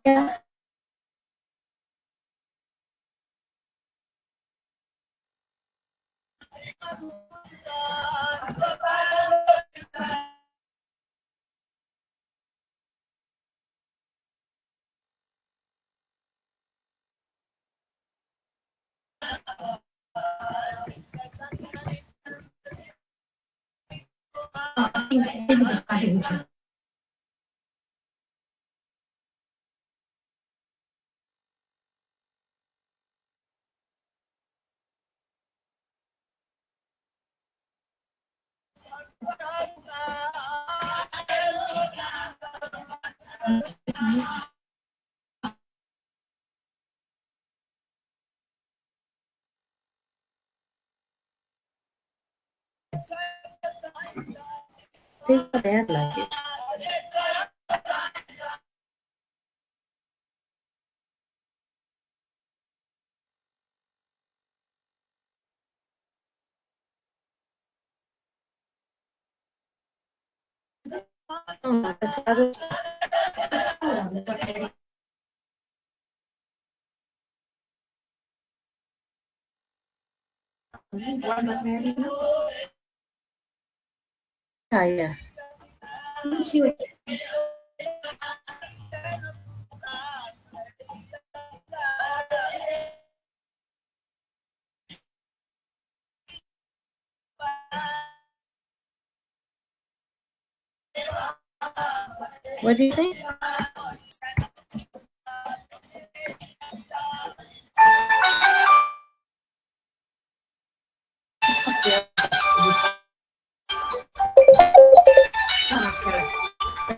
Yeah. Contribution. Things are bad like it. Oh, that's other stuff. It's cool. What not married now? Yeah. See what do you say?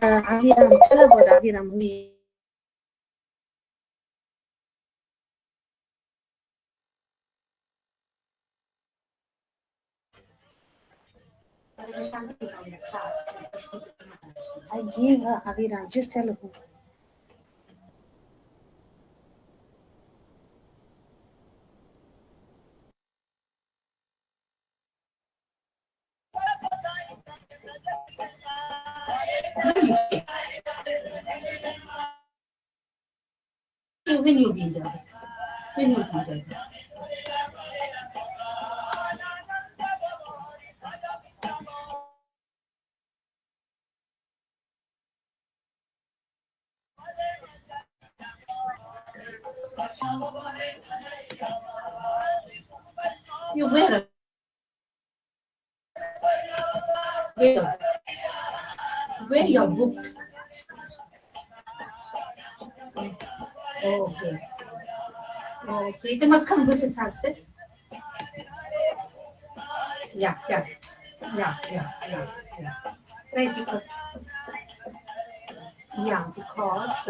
Aviram, tell about Aviram. I gave her Aviram. Just tell her who. When you be there? When you be there? You where? Where you're booked? Oh, okay. Okay, they must come visit us then. Yeah. Right, because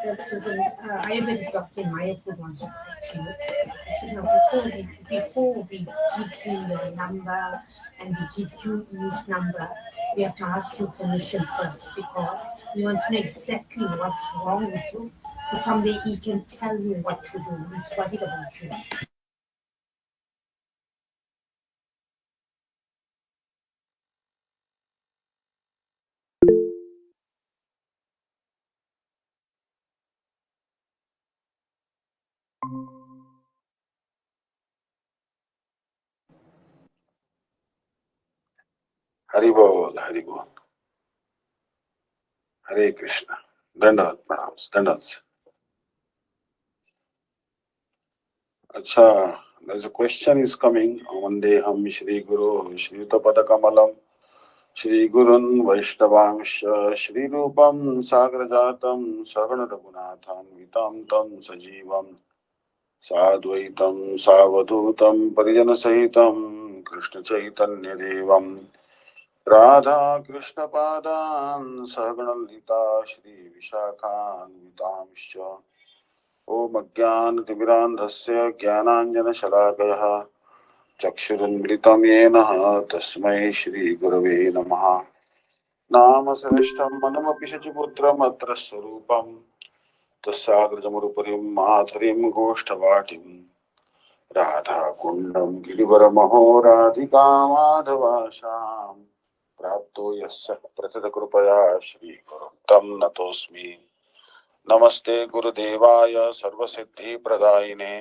there is an Ayurvedic doctor in Mayapur wants to talk to you. I said, no, before we give him your number and we give you his number, we have to ask you permission first because he wants to know exactly what's wrong with you. So from there he can tell you what to do. He's worried about you. Hari बोल हरि बोल हरे कृष्णा दंडवत प्रणाम दंडवत अच्छा there's a question is coming Vandeham Shri Guru Shri Pada Kamalam Shri Gurun Vaishnavamsha Shri Rupam Sagrajatam Sagana Raghunatham Vitam Tam Sajivam Sadvaitam Savadutam Parijana Sahitam Krishna Chaitanya Devam Radha Krishna Padan Sahaganalita Shri Vishakhan Vitamsha Om Ajnanatimirandhasya Jnananjana Shalakaya Chakshurunmritam Yenaha Tasmai Shri Gurave Namaha Namasarishtam Manamapi Shachiputram Atra Sarupam Tasagrajamuruparim Madharim Goshtavatim Radha Kundam Girivara Maho Radhika Madhavasham प्राप्तो यस्य प्रथितकृपया श्रीगुरुं तं नतोऽस्मि। नमस्ते गुरुदेवाय सर्वसिद्धिप्रदायिने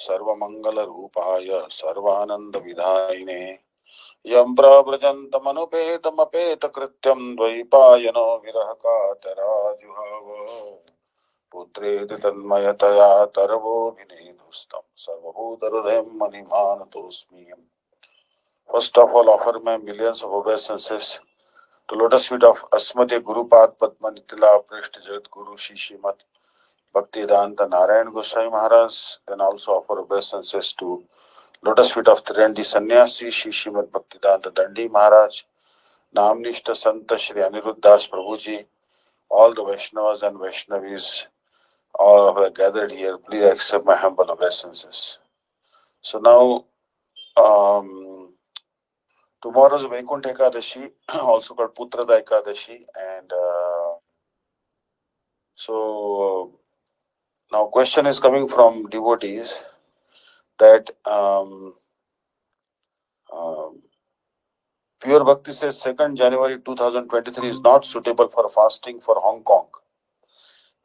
सर्वमङ्गलरूपाय सर्वानन्दविधायिने यं प्रव्रजन्तमनुपेतमपेतकृत्यं द्वैपायनो विरहकातराजुहाव पुत्रेति तन्मयतया तरवोऽभिनेदुस्तं सर्वभूतहृदयं मणिमानतोऽस्मि। First of all, offer my millions of obeisances to lotus feet of Asmati Gurupad Padma Nitila Prishta Jagat Guru Shishimat Bhakti-Vidanta Narayan Goswami Maharaj. Then also offer obeisances to lotus feet of Triandi Sannyasi Shishimat Bhakti-Vidanta Dandi Maharaj, Namnishta Santa Shri Aniruddhas Prabhuji, all the Vaishnavas and Vaishnavis, all who are gathered here, please accept my humble obeisances. So now, tomorrow is Vaikuntha Ekadashi, also called Putrada Ekadashi, and so now question is coming from devotees that Pure Bhakti says 2nd January 2023 is not suitable for fasting for Hong Kong.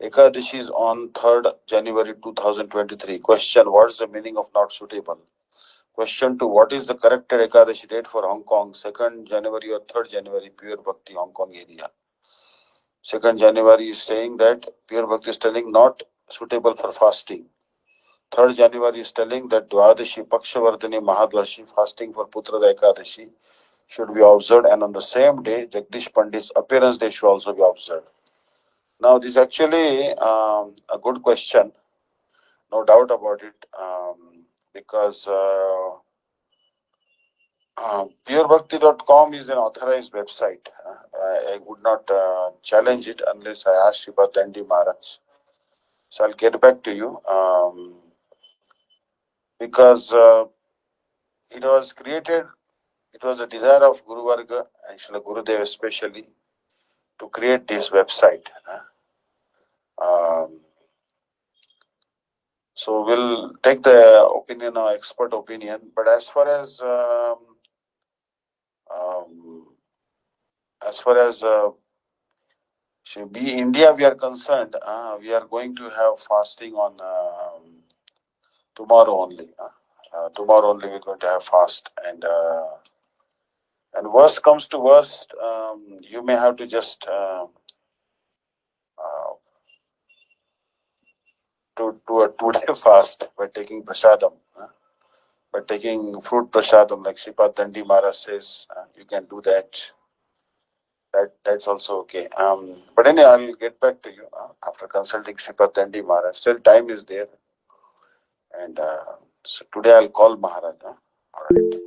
Ekadashi is on 3rd January 2023. Question: what is the meaning of not suitable? Question 2: what is the corrected Ekadashi date for Hong Kong? 2nd January or 3rd January, Pure Bhakti Hong Kong area. 2nd January is saying that Pure Bhakti is telling not suitable for fasting. 3rd January is telling that Dvadashi Pakshavardhani Mahadvashi fasting for Putrada Ekadashi should be observed, and on the same day Jagdish Pandit's appearance day should also be observed. Now this is actually a good question, no doubt about it, because purebhakti.com is an authorized website. I would not challenge it unless I ask Sripad Dandi Maharaj. So I'll get back to you, because it was created, it was a desire of Guru Varga and Srila Gurudev especially to create this website. So we'll take the opinion, expert opinion, but as far as India we are concerned, we are going to have fasting on tomorrow only. Tomorrow only we're going to have fast, and worst comes to worst, you may have to just do a 2-day fast by taking prasadam, by taking fruit prasadam, like Sripad Dandi Maharaj says. You can do that. That's also okay. But anyway, I'll get back to you after consulting Sripad Dandi Maharaj. Still time is there, and so today I'll call Maharaj. All right.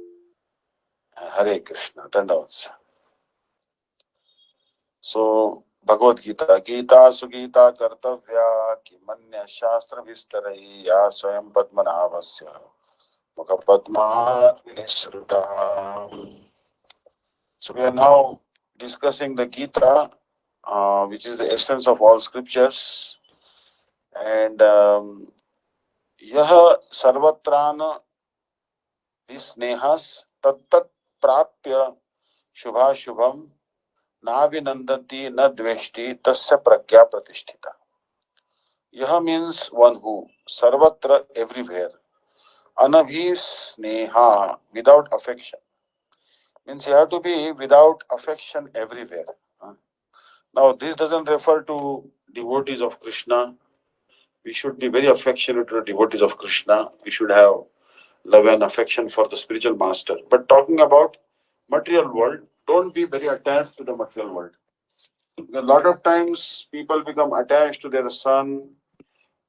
Hare Krishna. Dandavats. So Bhagavad-Gita, Gita Sugita Kartavya Kimanya Shastra Vistarai Ya Swayam Padmanabhasya Mukha Padmat Vinisruta. So we are now discussing the Gita, which is the essence of all scriptures, and Yaha Sarvatrana Visnehas Tattat Prapya Shubha Shubham Navinandati Nadveshti Tasya Pragya Pratishtita. Yaha means one who, Sarvatra everywhere, Anabhisneha without affection. Means you have to be without affection everywhere. Now this doesn't refer to devotees of Krishna. We should be very affectionate to the devotees of Krishna. We should have love and affection for the spiritual master. But talking about material world, don't be very attached to the material world. A lot of times people become attached to their son,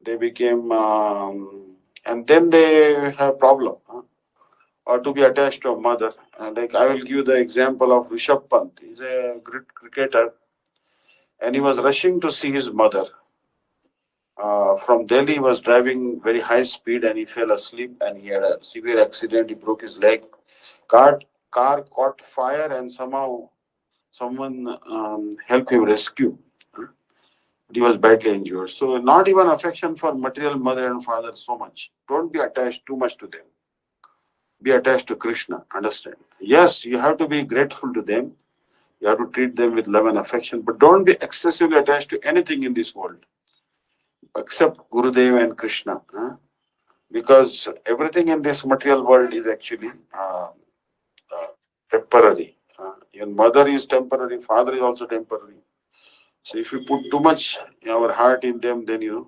they became, and then they have problem. Or to be attached to a mother. Like I will give you the example of Rishabh Pant. He's a great cricketer, and he was rushing to see his mother. From Delhi, he was driving very high speed, and he fell asleep, and he had a severe accident. He broke his leg. Car caught fire, and somehow someone helped him rescue. He was badly injured. So not even affection for material mother and father so much. Don't be attached too much to them. Be attached to Krishna. Understand? Yes, you have to be grateful to them. You have to treat them with love and affection, but don't be excessively attached to anything in this world except Gurudev and Krishna. Because everything in this material world is actually temporary. Even mother is temporary, father is also temporary. So if you put too much our heart in them, then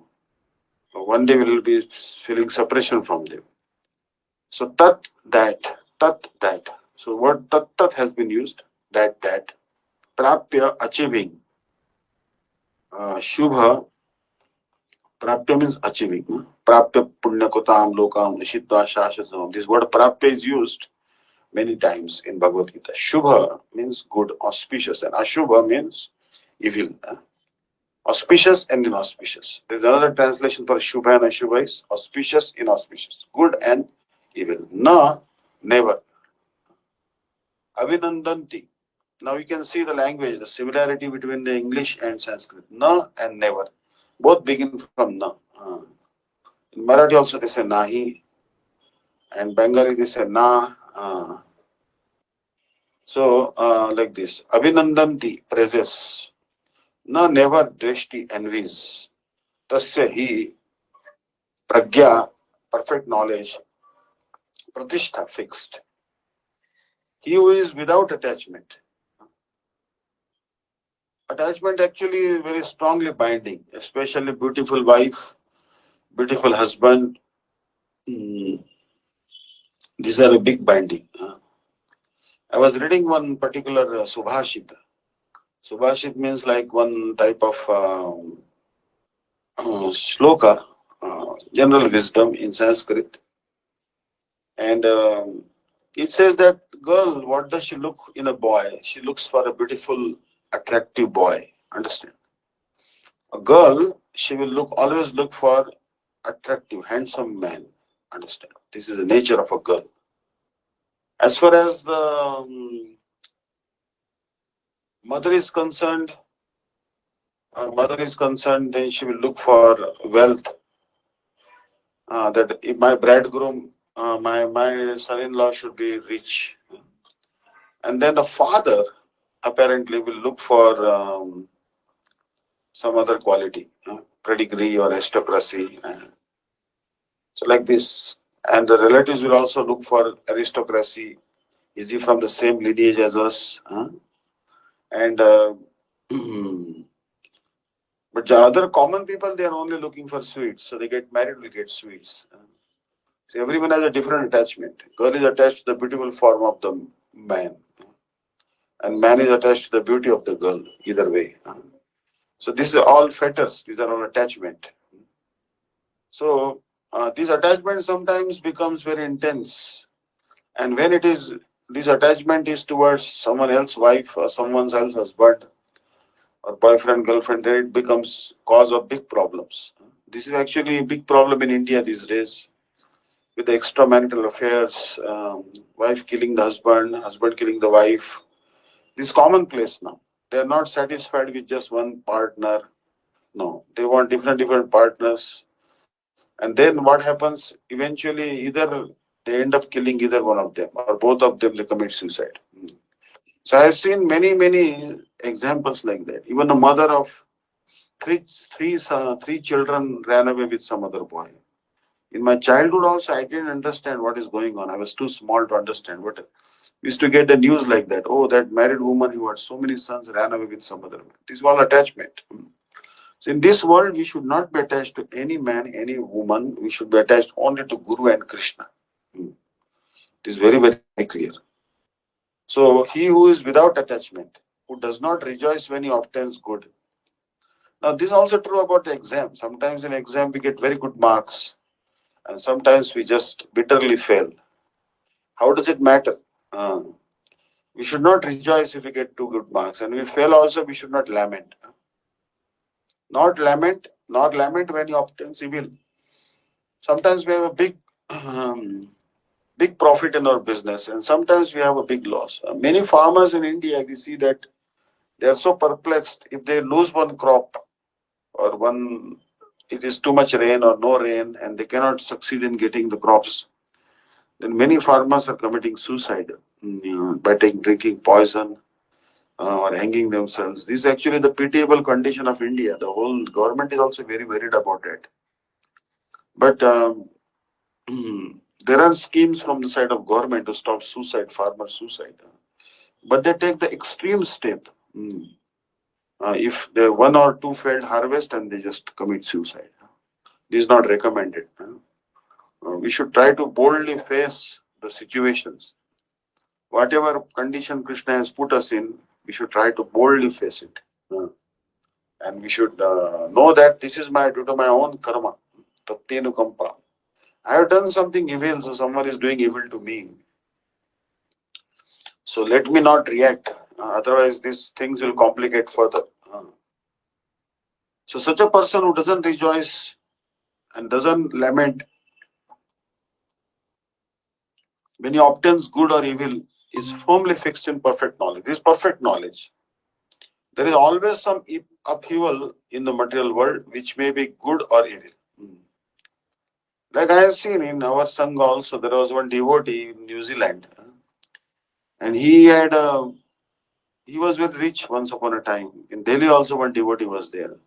one day we will be feeling separation from them. So tat that. So word tat has been used. That. Prapya, achieving. Shubha, prapya means achieving. Prapya punyakotam lokam nishitva shashasam. This word prapya is used many times in Bhagavad-Gita. Shubha means good, auspicious, and Ashubha means evil. Auspicious and inauspicious. There is another translation for Shubha and Ashubha is auspicious, inauspicious, good and evil. Na, never. Avinandanti. Now you can see the language, the similarity between the English and Sanskrit. Na and never. Both begin from na. In Marathi also they say nahi, and Bengali they say na. So like this. Avinandanti, praises. Na, never dreshti, envies. Tasya hi, pragya, perfect knowledge. Pratishtha, fixed. He who is without attachment. Attachment actually is very strongly binding, especially beautiful wife, beautiful husband. These are a big binding. I was reading one particular Subhashit. Subhashit means like one type of shloka, general wisdom in Sanskrit. And it says that girl, what does she look in a boy? She looks for a beautiful, attractive boy. Understand? A girl, she will always look for attractive, handsome man. Understand? This is the nature of a girl. As far as the mother is concerned, then she will look for wealth. That if my bridegroom, my son-in-law should be rich. And then the father apparently will look for some other quality, pedigree or aristocracy. So like this. And the relatives will also look for aristocracy. Is he from the same lineage as us? And but the other common people, they are only looking for sweets. So they get married, we get sweets. So everyone has a different attachment. Girl is attached to the beautiful form of the man. And man is attached to the beauty of the girl, either way. So these are all fetters, these are all attachment. So this attachment sometimes becomes very intense. And when this attachment is towards someone else's wife or someone else's husband or boyfriend, girlfriend, then it becomes cause of big problems. This is actually a big problem in India these days with the extramarital affairs, wife killing the husband, husband killing the wife. This is commonplace now. They are not satisfied with just one partner. No, they want different partners. And then what happens? Eventually, either they end up killing either one of them or both of them, they commit suicide. So I have seen many examples like that. Even a mother of three children ran away with some other boy. In my childhood also, I didn't understand what is going on. I was too small to understand. But we used to get the news like that. Oh, that married woman who had so many sons ran away with some other man. This is all attachment. So in this world, we should not be attached to any man, any woman. We should be attached only to Guru and Krishna. It is very clear. So he who is without attachment, who does not rejoice when he obtains good. Now this is also true about the exam. Sometimes in exam we get very good marks and sometimes we just bitterly fail. How does it matter? We should not rejoice if we get 2 good marks, and we fail also, we should not lament. Not lament when you obtain civil. Sometimes we have a big profit in our business, and sometimes we have a big loss. Many farmers in India, we see that they are so perplexed if they lose one crop or it is too much rain or no rain, and they cannot succeed in getting the crops. Then many farmers are committing suicide by drinking poison, or hanging themselves. This is actually the pitiable condition of India. The whole government is also very worried about it. But there are schemes from the side of government to stop suicide, farmer suicide. But they take the extreme step. If they one or two failed harvest and they just commit suicide. This is not recommended. We should try to boldly face the situations. Whatever condition Krishna has put us in, we should try to boldly face it. And we should know that this is due to my own karma. Tattenu kampa. I have done something evil, so someone is doing evil to me. So let me not react. Otherwise, these things will complicate further. So such a person who doesn't rejoice and doesn't lament when he obtains good or evil is firmly fixed in perfect knowledge. This perfect knowledge. There is always some upheaval in the material world which may be good or evil. Like I have seen in our Sangha also, there was one devotee in New Zealand, and he was very rich once upon a time. In Delhi also one devotee was there.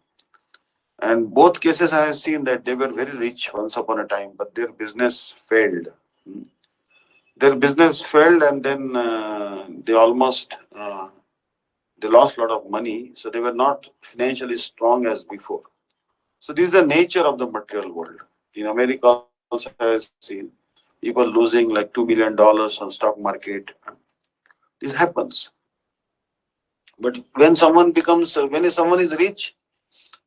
And both cases I have seen that they were very rich once upon a time, but their business failed. Their business failed, and then they almost they lost a lot of money, so they were not financially strong as before. So this is the nature of the material world. In America also I have seen people losing like $2 million on stock market. This happens. But when someone is rich,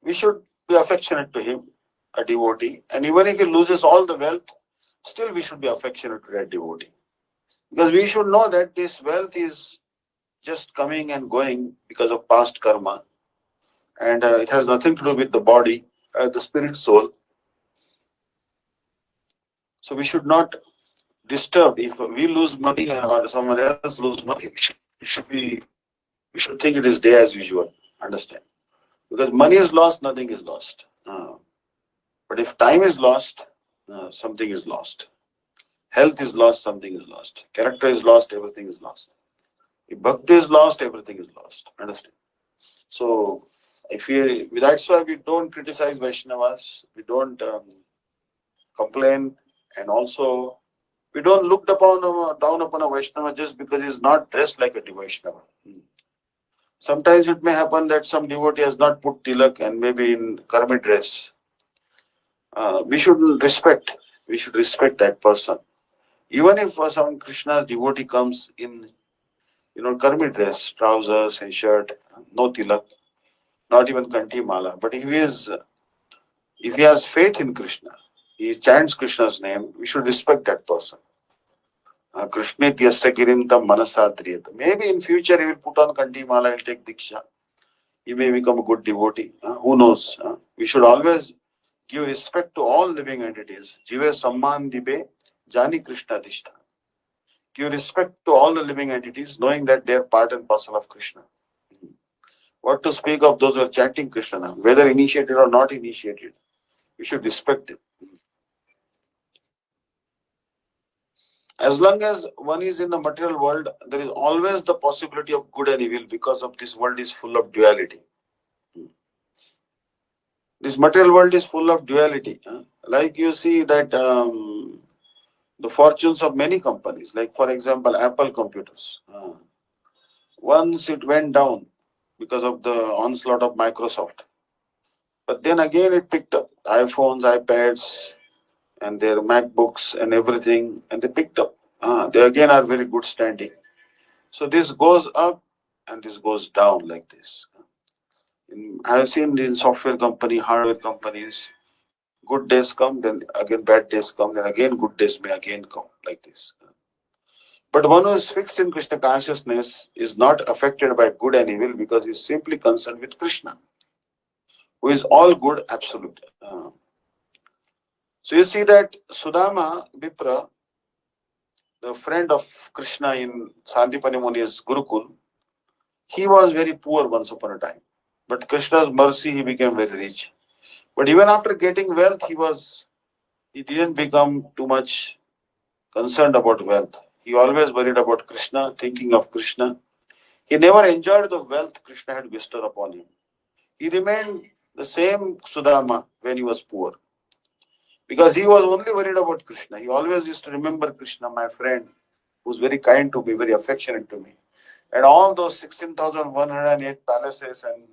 we should be affectionate to him, a devotee. And even if he loses all the wealth, still we should be affectionate to that devotee. Because we should know that this wealth is just coming and going because of past karma. And it has nothing to do with the body, the spirit soul. So we should not disturb. If we lose money or someone else lose money, we should think it is day as usual. Understand? Because money is lost, nothing is lost. But if time is lost, something is lost. Health is lost, something is lost. Character is lost, everything is lost. If bhakti is lost, everything is lost. Understand? So that's why we don't criticize Vaishnavas, we don't complain, and also we don't look down upon a Vaishnava just because he is not dressed like a Vaishnava. Sometimes it may happen that some devotee has not put tilak and maybe in karmi dress. We should respect that person. Even if some Krishna's devotee comes in, karmi dress, trousers and shirt, no tilak, not even kanti mala. But if he has faith in Krishna, he chants Krishna's name, we should respect that person. Krishna Tyasya Girim Tam Manasadriyat. Maybe in future he will put on kanti mala and take diksha. He may become a good devotee. Who knows? We should always give respect to all living entities. Jive Samman Dibe Jani Krishna Dishta. Give respect to all the living entities, knowing that they are part and parcel of Krishna. What to speak of those who are chanting Krishna now, whether initiated or not initiated, we should respect them. As long as one is in the material world, there is always the possibility of good and evil because of this world is full of duality. This material world is full of duality. Like you see that the fortunes of many companies, like for example, Apple computers. Once it went down because of the onslaught of Microsoft. But then again it picked up. iPhones, iPads, and their MacBooks and everything, and they picked up. They again are very good standing. So this goes up and this goes down like this. I have seen in software company, hardware companies, good days come, then again bad days come, then again good days may again come like this. But one who is fixed in Krishna consciousness is not affected by good and evil because he is simply concerned with Krishna, who is all good, absolute. So you see that Sudama Vipra, the friend of Krishna in Sandipani Muni's Gurukul, he was very poor once upon a time. But Krishna's mercy, he became very rich. But even after getting wealth, he didn't become too much concerned about wealth. He always worried about Krishna, thinking of Krishna. He never enjoyed the wealth Krishna had bestowed upon him. He remained the same Sudama when he was poor. Because he was only worried about Krishna. He always used to remember Krishna, my friend, who's very kind to me, very affectionate to me. And all those 16,108 palaces and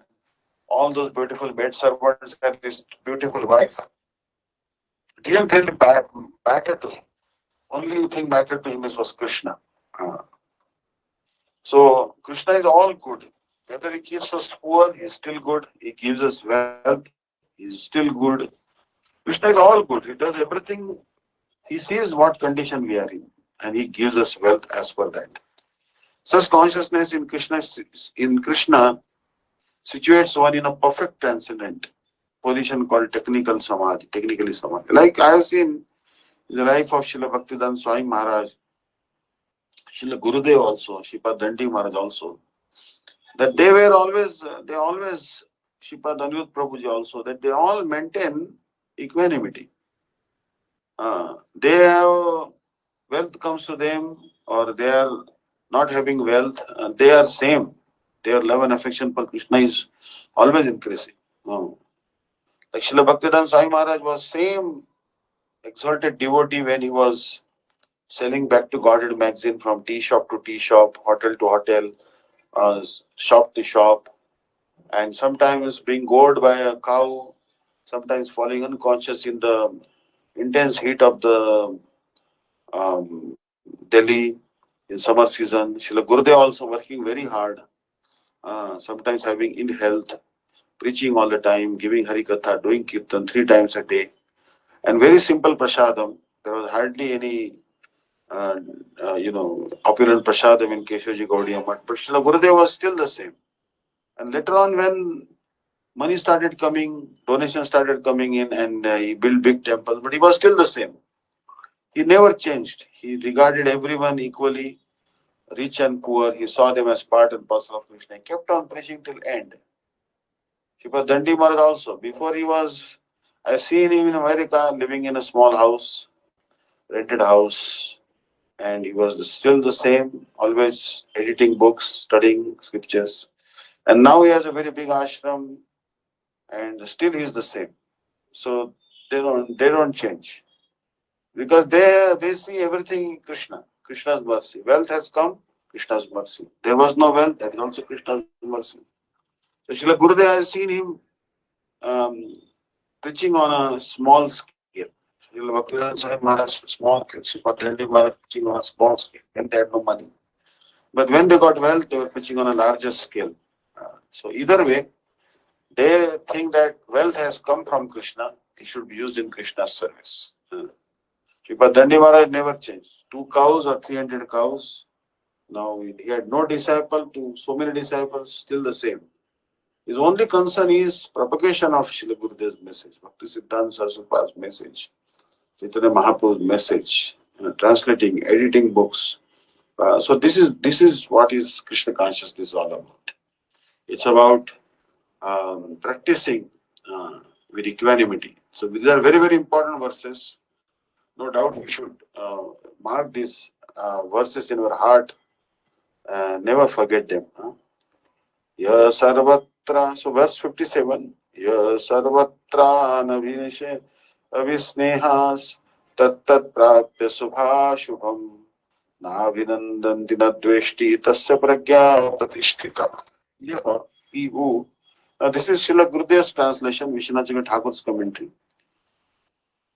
all those beautiful maid servants and his beautiful wife didn't really matter to him. Only thing mattered to him was Krishna. So Krishna is all good. Whether he keeps us poor, he is still good. He gives us wealth, he is still good. Krishna is all good. He does everything. He sees what condition we are in, and he gives us wealth as per that. Such consciousness in Krishna situates one in a perfect transcendent position called technically samadhi. Like I have seen in the life of Srila Bhakti-Vidanta Swami Maharaj, Srila Gurudev also, Sripad Dandi Maharaj also, that they always, Sripad Anirudh Prabhuji also, that they all maintain equanimity. They have wealth comes to them, or they are not having wealth, they are same. Their love and affection for Krishna is always increasing. Like Srila Bhaktivedanta Swami Maharaj was same exalted devotee when he was selling back to Godhead magazine from tea shop to tea shop, hotel to hotel, shop to shop, and sometimes being gored by a cow, sometimes falling unconscious in the intense heat of the Delhi in summer season. Srila Gurudev also working very hard, sometimes having ill health, preaching all the time, giving Harikatha, doing Kirtan 3 times a day, and very simple prasadam. There was hardly any, opulent prasadam in Keshavji Gaudiya Math, but Srila Gurudev was still the same. And later on, when money started coming, donations started coming in, and he built big temples, but he was still the same. He never changed. He regarded everyone equally, rich and poor. He saw them as part and parcel of Krishna. He kept on preaching till end. Sripad Dandi Maharaj also, before he was, I seen him in America living in a small house, rented house, and he was still the same, always editing books, studying scriptures. And now he has a very big ashram, and still he is the same. So they don't change. Because they see everything in Krishna, Krishna's mercy. Wealth has come, Krishna's mercy. There was no wealth, that is also Krishna's mercy. So Srila Gurudev has seen him um, preaching on a small scale. Srila Bhaktivedanta Swami Maharaj, small scale. Srila Bhakti Maharaj preaching on a small scale, and they had no money. But when they got wealth, they were preaching on a larger scale. So either way, they think that wealth has come from Krishna, it should be used in Krishna's service. But Dandi Maharaj never changed. 2 cows or 300 cows. Now he had no disciple to so many disciples, still the same. His only concern is propagation of Srila Gurudev's message, Bhakti-Siddhanta Saraswati's message, Chaitanya Mahaprabhu's message, translating, editing books. So this is what is Krishna consciousness all about. It's about practicing with equanimity. So these are very, very important verses. No doubt we should mark these verses in our heart, never forget them. Ya sarvatra, so verse 57, Ya sarvatra navinishe avisnehas tattat prapya subha shubham na vinandanti na dveshti tasya pragya pratishtita. He who, this is Srila Gurudev's translation, Vishwanath Thakur's commentary.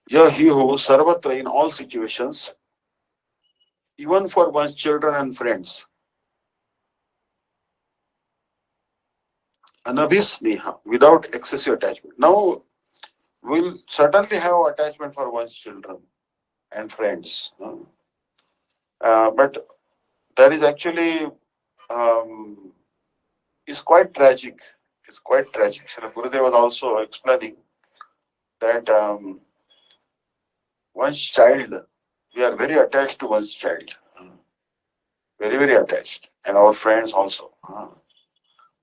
Yeah, he who sarvatra, in all situations, even for one's children and friends, anabhisneha, without excessive attachment. Now, we'll certainly have attachment for one's children and friends. But that is actually is quite tragic. It's quite tragic. Srila Gurudev was also explaining that one's child, we are very attached to one's child. Very, very attached. And our friends also.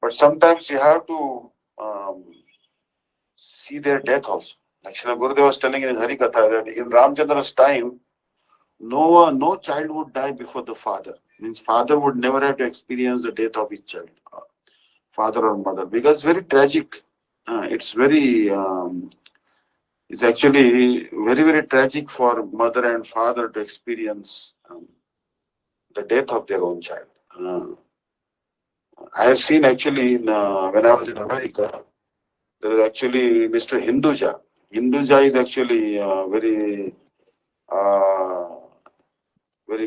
But sometimes you have to see their death also. Like Srila Gurudev was telling in his Harikatha that in Ramchandra's time, no child would die before the father. Means father would never have to experience the death of his child, father or mother, because it's very tragic. It's actually very, very tragic for mother and father to experience the death of their own child. I have seen actually when I was in America, there is actually Mr. Hinduja. Hinduja is actually uh, very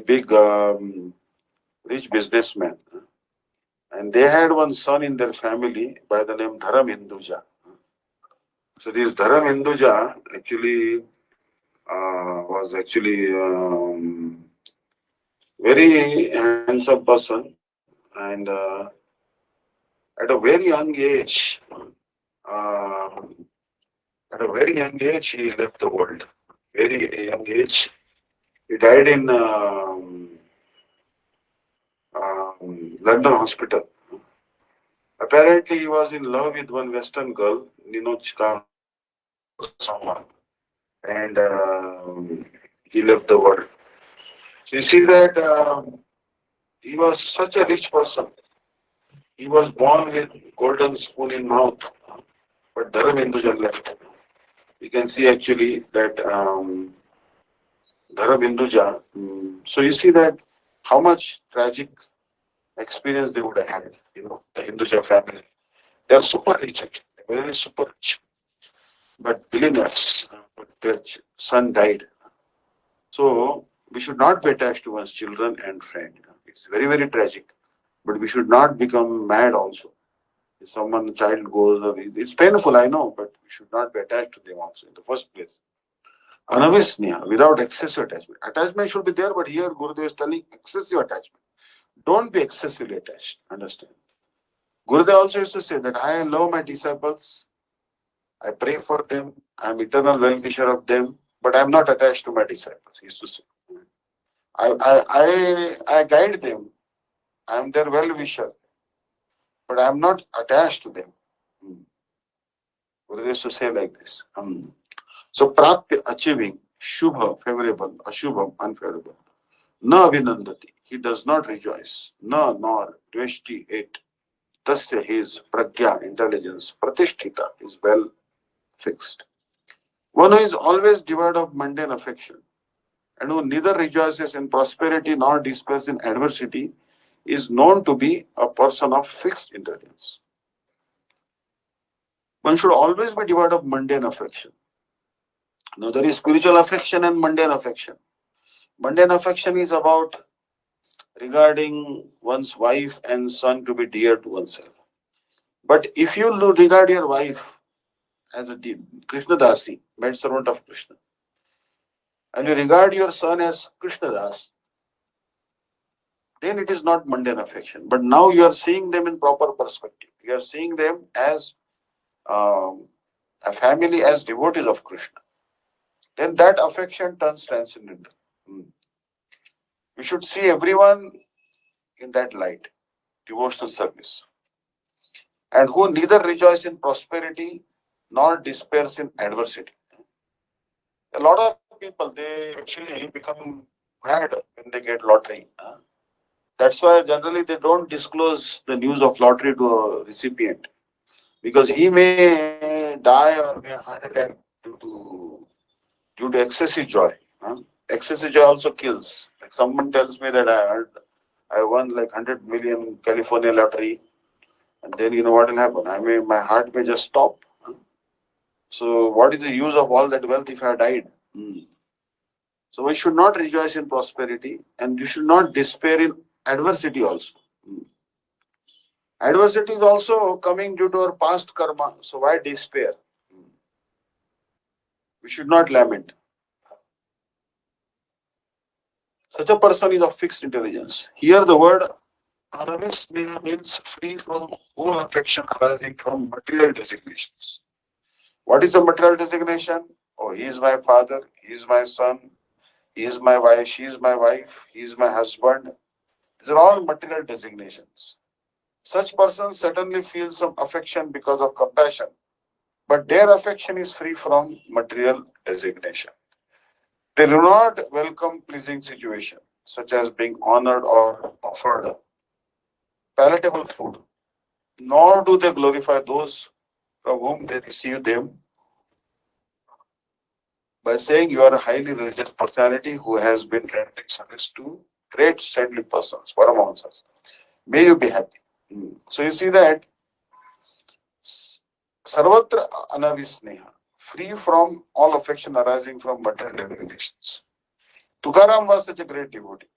big, rich businessman. And they had one son in their family by the name Dharam Hinduja. So this Dharam Hinduja actually was actually very handsome person, and at a very young age, uh, at a very young age, he left the world. Very young age, he died in London hospital. Apparently, he was in love with one Western girl, Ninochka, someone, and he left the world. So you see that he was such a rich person. He was born with golden spoon in mouth, but Dharam Hinduja left. You can see actually that Dharam Hinduja. So you see that how much tragic experience they would have had, the Hinduja family. They are super rich, actually, very super rich, but billionaires. But their son died. So we should not be attached to one's children and friend. It's very, very tragic. But we should not become mad also. If someone child goes away, it's painful, I know, but we should not be attached to them also in the first place. Anavisniya, without excessive attachment. Attachment should be there, but here Gurudev is telling excessive attachment. Don't be excessively attached. Understand? Gurudev also used to say that I love my disciples, I pray for them, I am eternal well-wisher of them, but I am not attached to my disciples. He used to say. I guide them, I am their well-wisher, but I am not attached to them. Gurudev used to say like this. So Prapya, achieving, Shubha, favorable, Ashubham, unfavorable. Na vinandati, he does not rejoice. Na nor dveshti, hate. Tasya, his pragya, intelligence, pratishtita, is well fixed. One who is always devoid of mundane affection, and who neither rejoices in prosperity nor despairs in adversity, is known to be a person of fixed intelligence. One should always be devoid of mundane affection. Now, there is spiritual affection and mundane affection. Mundane affection is about regarding one's wife and son to be dear to oneself. But if you regard your wife as a Krishna Dasi, maid servant of Krishna, and you regard your son as Krishna Das, then it is not mundane affection. But now you are seeing them in proper perspective. You are seeing them as a family, as devotees of Krishna. Then that affection turns transcendental. We should see everyone in that light, devotional service. And who neither rejoice in prosperity nor despairs in adversity. A lot of people, they actually become mad when they get lottery. That's why generally they don't disclose the news of lottery to a recipient, because he may die or may heart attack due to excessive joy. Excessive joy also kills. Like someone tells me that I won like 100 million California lottery, and then you know what will happen? My heart may just stop. So what is the use of all that wealth if I died? So we should not rejoice in prosperity, and you should not despair in adversity also. Adversity is also coming due to our past karma. So why despair? We should not lament. Such a person is of fixed intelligence. Here the word Anavishniya means free from all affection arising from material designations. What is the material designation? Oh, he is my father, he is my son, he is my wife, she is my wife, he is my husband. These are all material designations. Such persons certainly feel some affection because of compassion, but their affection is free from material designation. They do not welcome pleasing situation. such as being honored or offered palatable food, nor do they glorify those from whom they receive them by saying you are a highly religious personality who has been rendering service to great saintly persons, Paramahamsas. May you be happy. So you see that Sarvatra Anavisneha, free from all affection arising from material relations. Tukaram was such a great devotee.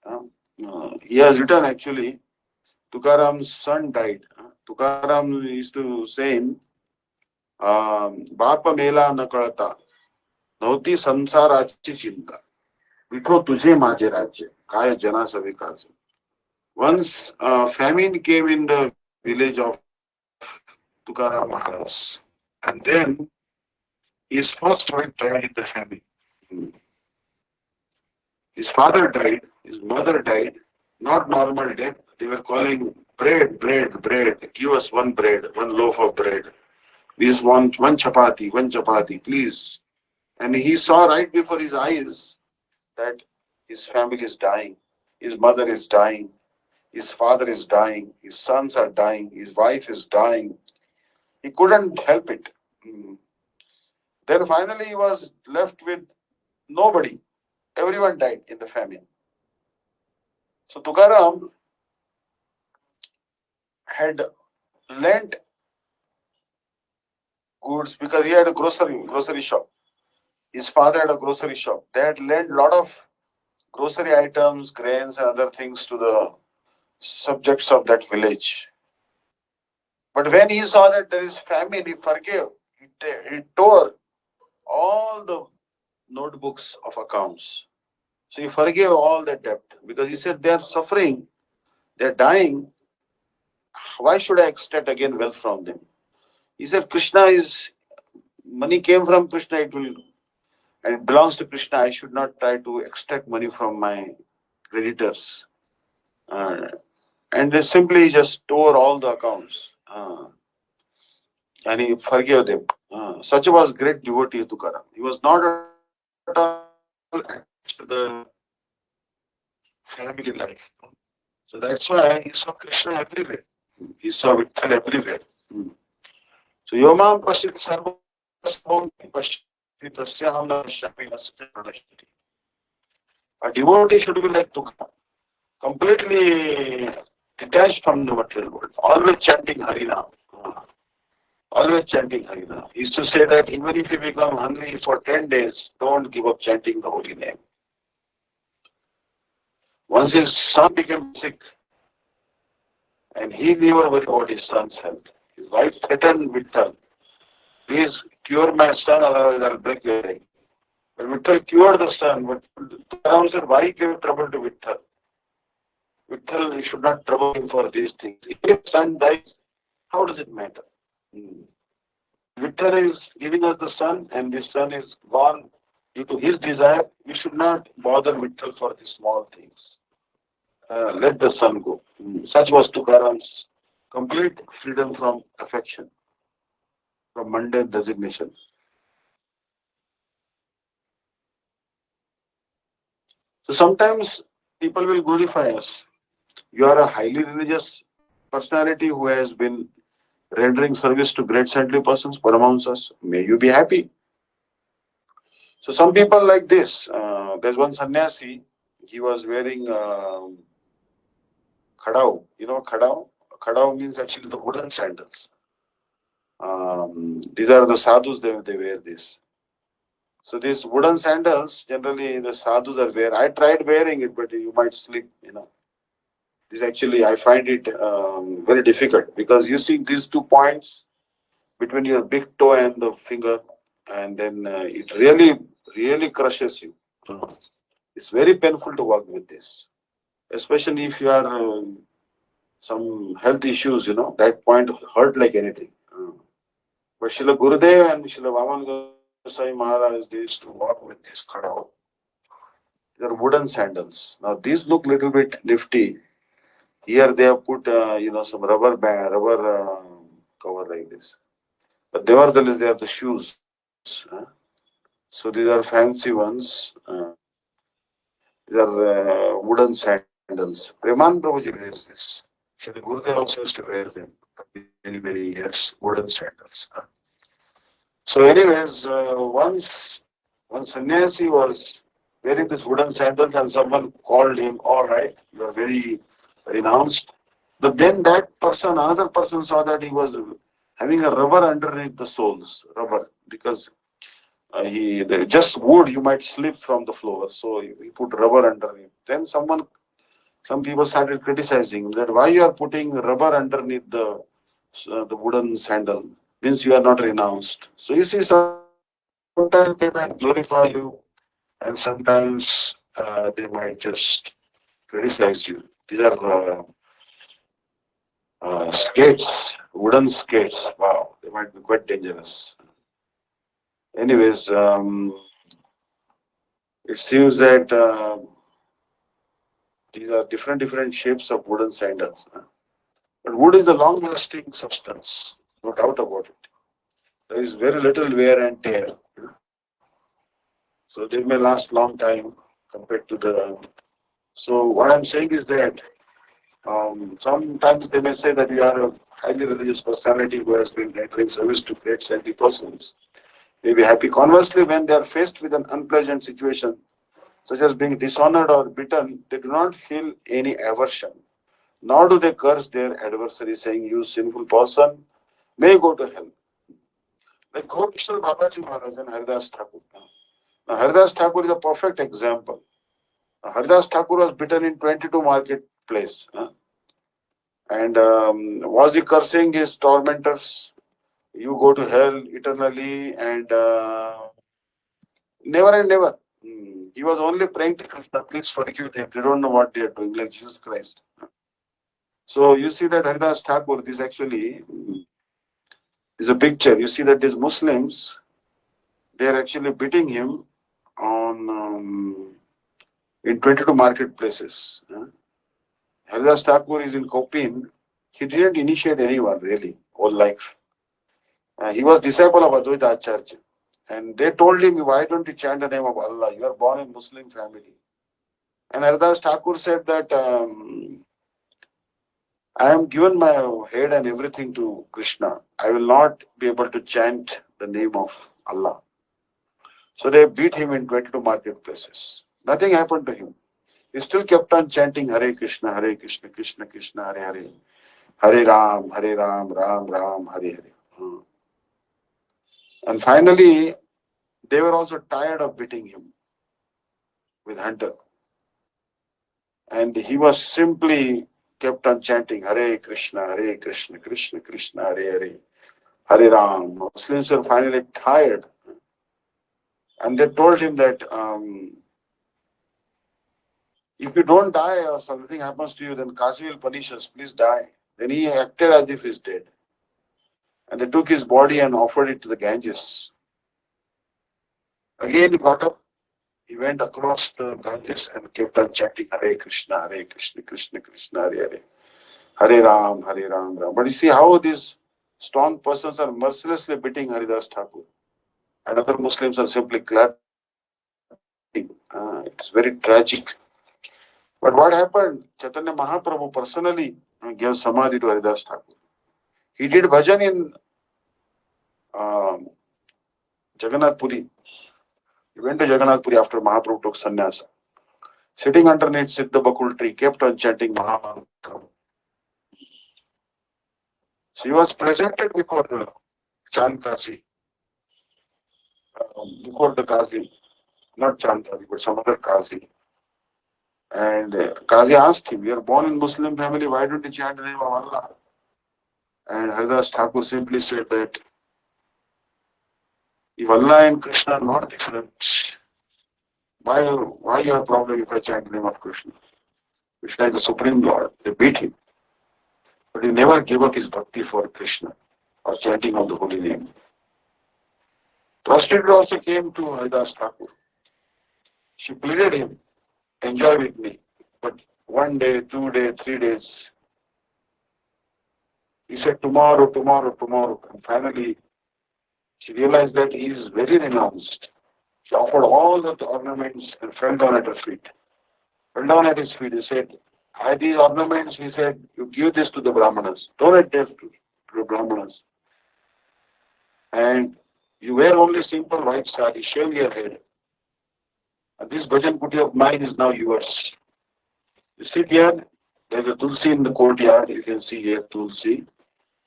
He has written actually, Tukaram's son died. Tukaram used to say, Bapa mela na kalata, navti sansarachi chinta, vitho tujhe maje rajya, kaya jana savikaze. Once famine came in the village of Tukaram Maharaj, and then his first wife died in the famine. His father died, his mother died, not normal death. They were calling bread, bread, bread. Give us one bread, one loaf of bread. We just want one chapati, please. And he saw right before his eyes that his family is dying, his mother is dying, his father is dying, his sons are dying, his wife is dying. He couldn't help it. Then finally he was left with nobody. Everyone died in the famine. So Tukaram had lent goods because he had a grocery shop. His father had a grocery shop. They had lent a lot of grocery items, grains, and other things to the subjects of that village. But when he saw that there is famine, he forgave. He tore all the notebooks of accounts. So he forgave all that debt because he said they are suffering, they are dying. Why should I extract again wealth from them? He said, money came from Krishna, and it belongs to Krishna. I should not try to extract money from my creditors. And they simply just tore all the accounts. And he forgave them. Such was great devotee Tukaram. He was not at all attached to the family life. So that's why he saw Krishna everywhere. He saw Vitthal everywhere. So Yomam Pasit Sarvasvam Pashitasya Hamna Pashyapi Nasya. A devotee should be like Tukaram, completely detached from the material world, always chanting Harinam. Always chanting Harinam. He used to say that even if you become hungry for 10 days, don't give up chanting the holy name. Once his son became sick, and he never worried about his son's health. His wife threatened Vitthal, please cure my son, otherwise I'll break your leg. But Vitthal cured the son, but Tukaram said, why give trouble to Vitthal? Vitthal, you should not trouble him for these things. If his son dies, how does it matter? Vitthal is giving us the son, and this son is gone due to his desire. We should not bother Vitthal for these small things. Let the son go. Such was Tukaram's complete freedom from affection, from mundane designations. So sometimes people will glorify us. You are a highly religious personality who has been rendering service to great saintly persons, Paramahamsas. May you be happy. So some people like this. There's one sannyasi. He was wearing khadao. You know khadao? Khadao means actually the wooden sandals. These are the sadhus, they wear this. So these wooden sandals, generally the sadhus are wearing. I tried wearing it, but you might slip. This actually, I find it very difficult because you see these 2 points between your big toe and the finger, and then it really crushes you. It's very painful to work with this, especially if you are some health issues, that point hurt like anything. But Srila Gurudev and Srila Vaman Gosai Maharaj, they used to walk with this khadao. They're wooden sandals. Now these look little bit nifty. Here they have put, some rubber band, rubber cover like this. But nevertheless, they are the shoes. So these are fancy ones. These are wooden sandals. Preman Prabhuji wears this. So the Gurudev also used to wear them for many, many years, wooden sandals. So anyways, one sannyasi was wearing these wooden sandals and someone called him, all right, you are very renounced. But then that person, another person saw that he was having a rubber underneath the soles, rubber, because just wood, you might slip from the floor. So he put rubber underneath. Then some people started criticizing that why you are putting rubber underneath the wooden sandal, means you are not renounced. So you see, sometimes they might glorify you, and sometimes they might just criticize you. These are skates, wooden skates. Wow, they might be quite dangerous. Anyways, it seems that these are different shapes of wooden sandals. But wood is a long-lasting substance, no doubt about it. There is very little wear and tear. So they may last long time compared to the. So what I'm saying is that sometimes they may say that you are a highly religious personality who has been rendering service to great saintly persons. May be happy. Conversely, when they are faced with an unpleasant situation, such as being dishonored or beaten, they do not feel any aversion, nor do they curse their adversary, saying, "You sinful person, may go to hell." Like Gopishwar Babaji Maharaj and Haridas Thakur. Now, Haridas Thakur is a perfect example. Haridas Thakur was beaten in 22 marketplace. And was he cursing his tormentors? You go to hell eternally and never and never. He was only praying to Krishna, please forgive them. They don't know what they are doing, like Jesus Christ. So you see that Haridas Thakur, this actually is a picture. You see that these Muslims, they are actually beating him on in 22 marketplaces. Haridas Thakur is in Kopin. He didn't initiate anyone really, whole life. He was disciple of Advaita Acharya. And they told him, why don't you chant the name of Allah? You are born in Muslim family. And Haridas Thakur said that I am given my head and everything to Krishna. I will not be able to chant the name of Allah. So they beat him in 22 marketplaces. Nothing happened to him. He still kept on chanting Hare Krishna, Krishna Krishna, Hare Hare. Hare Ram, Ram Ram, Hare Hare. And finally, they were also tired of beating him with hunter. And he was simply kept on chanting Hare Krishna, Krishna Krishna, Hare Hare. Hare Ram. Muslims were finally tired. And they told him that if you don't die or something happens to you, then Kasi will punish us. Please die. Then he acted as if he's dead. And they took his body and offered it to the Ganges. Again he got up. He went across the Ganges and kept on chanting Hare Krishna, Krishna Krishna, Hare Hare. Hare Ram, Ram. But you see how these strong persons are mercilessly beating Haridas Thakur. And other Muslims are simply clapping. It's very tragic. But what happened? Chaitanya Mahaprabhu personally gave samadhi to Haridas Thakur. He did bhajan in Jagannath Puri. He went to Jagannath Puri after Mahaprabhu took sannyasa. Sitting underneath Siddha Bakul tree, kept on chanting Mahamantra. So he was presented before the Chandkasi, before the Kazi, not Chandkasi, but some other Kazi. And Kazi asked him, you are born in Muslim family, why don't you chant the name of Allah? And Haridas Thakur simply said that if Allah and Krishna are not different, why you have a problem if I chant the name of Krishna? Krishna is the Supreme Lord. They beat him. But he never gave up his bhakti for Krishna or chanting of the holy name. Prostitute also came to Haridas Thakur. She pleaded him, enjoy with me. But 1 day, 2 days, 3 days, he said tomorrow. And finally, she realized that he is very renounced. She offered all of the ornaments and fell down at her feet. fell down at his feet. He said, I had these ornaments. He said, you give this to the Brahmanas. Donate this to the Brahmanas. And you wear only simple white sari, shave your head. And this bhajan kuti of mine is now yours. You sit here, there's a Tulsi in the courtyard. You can see here Tulsi.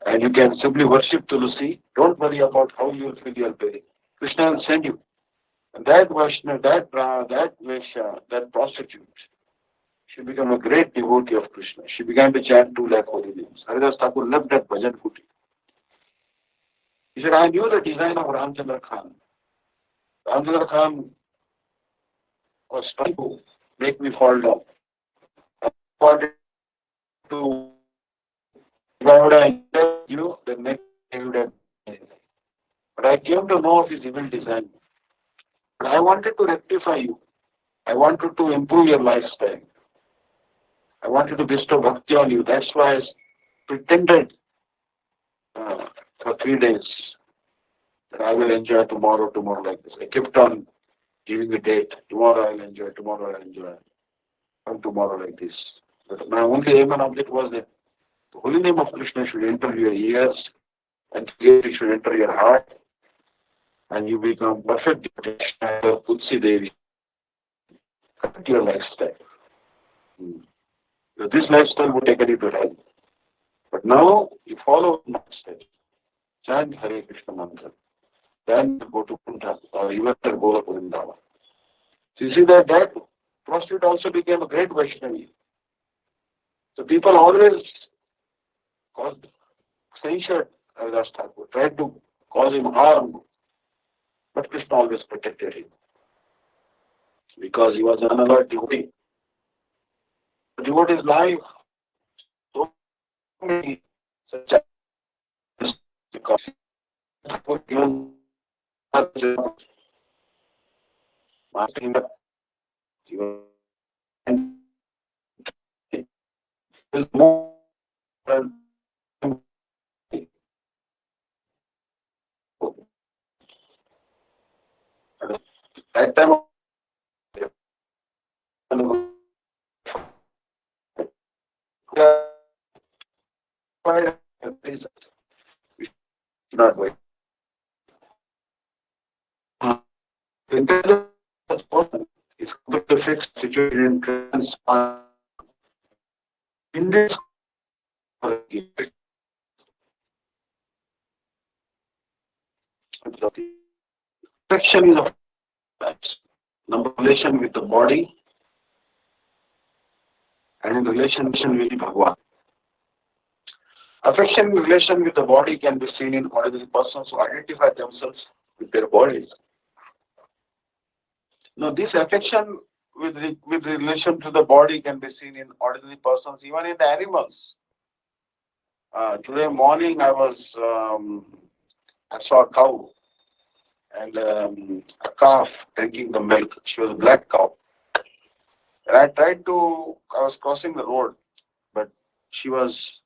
And you can simply worship Tulsi. Don't worry about how you will fill your belly. Krishna will send you. And that Vaishnava, that Vaishya, that prostitute, she became a great devotee of Krishna. She began to chant 2 lakh holy names. Haridas Thakur left that bhajan kuti. He said, I knew the design of Ramchandra Khan. Ramchandra Khan was trying to make me fall down. I wanted to, if I would have enjoyed you, then next I would have. But I came to know of his evil design. But I wanted to rectify you. I wanted to improve your lifestyle. I wanted to bestow bhakti on you. That's why I pretended for 3 days that I will enjoy tomorrow like this. I kept on giving a date. Tomorrow I'll enjoy, Come tomorrow like this. But my only aim and object was that the holy name of Krishna should enter your ears and it should enter your heart and you become perfect Tulsi Devi. Correct your lifestyle. So this lifestyle would take you to hell. But now you follow my steps. Chant Hare Krishna mantra. Then go to Kunta or even go to Vrindavan. So you see that prostitute also became a great Vaishnavi. So people always censured Haridas Thakur, tried to cause him harm. But Krishna always protected him. Because he was an alert devotee. The devotee's life, so many such because given asking that more than that time not wait. The intelligence person is completely fixed situation in this affection is of number relation with the body and in relation with Bhagwan. Affection in relation with the body can be seen in ordinary persons who identify themselves with their bodies. Now, this affection with relation to the body can be seen in ordinary persons, even in the animals. Today morning, I saw a cow and a calf drinking the milk. She was a black cow. And I was crossing the road, but she was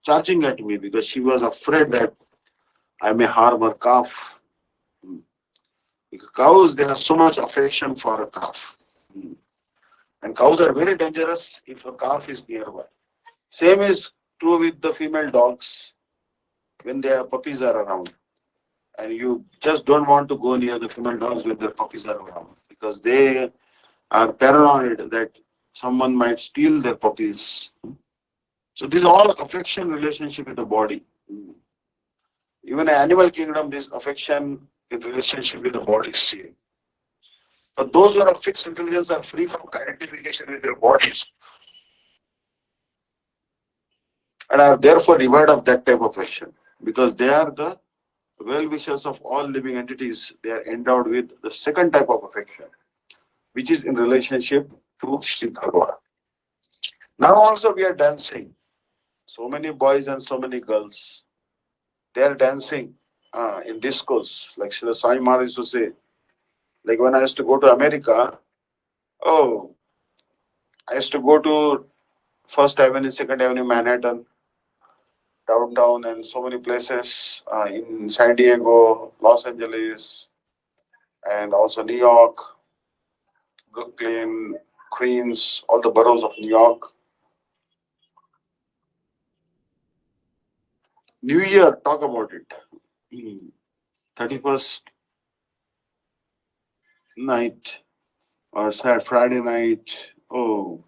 charging at me because she was afraid that I may harm her calf. Because cows, they have so much affection for a calf. And cows are very dangerous if a calf is nearby. Same is true with the female dogs when their puppies are around. And you just don't want to go near the female dogs when their puppies are around because they are paranoid that someone might steal their puppies. So this is all affection relationship with the body. Even in animal kingdom, this affection in relationship with the body is seen. But those who are of fixed intelligence are free from identification with their bodies and are therefore reward of that type of affection because they are the well-wishers of all living entities. They are endowed with the second type of affection, which is in relationship to Sri Bhagavan. Now also we are dancing. So many boys and so many girls, they are dancing in discos. Like Srila Swami Maharaj used to say, like when I used to go to America, I used to go to First Avenue, Second Avenue, Manhattan, downtown, and so many places in San Diego, Los Angeles, and also New York, Brooklyn, Queens, all the boroughs of New York. New Year, talk about it. 31st night or Friday night. Oh,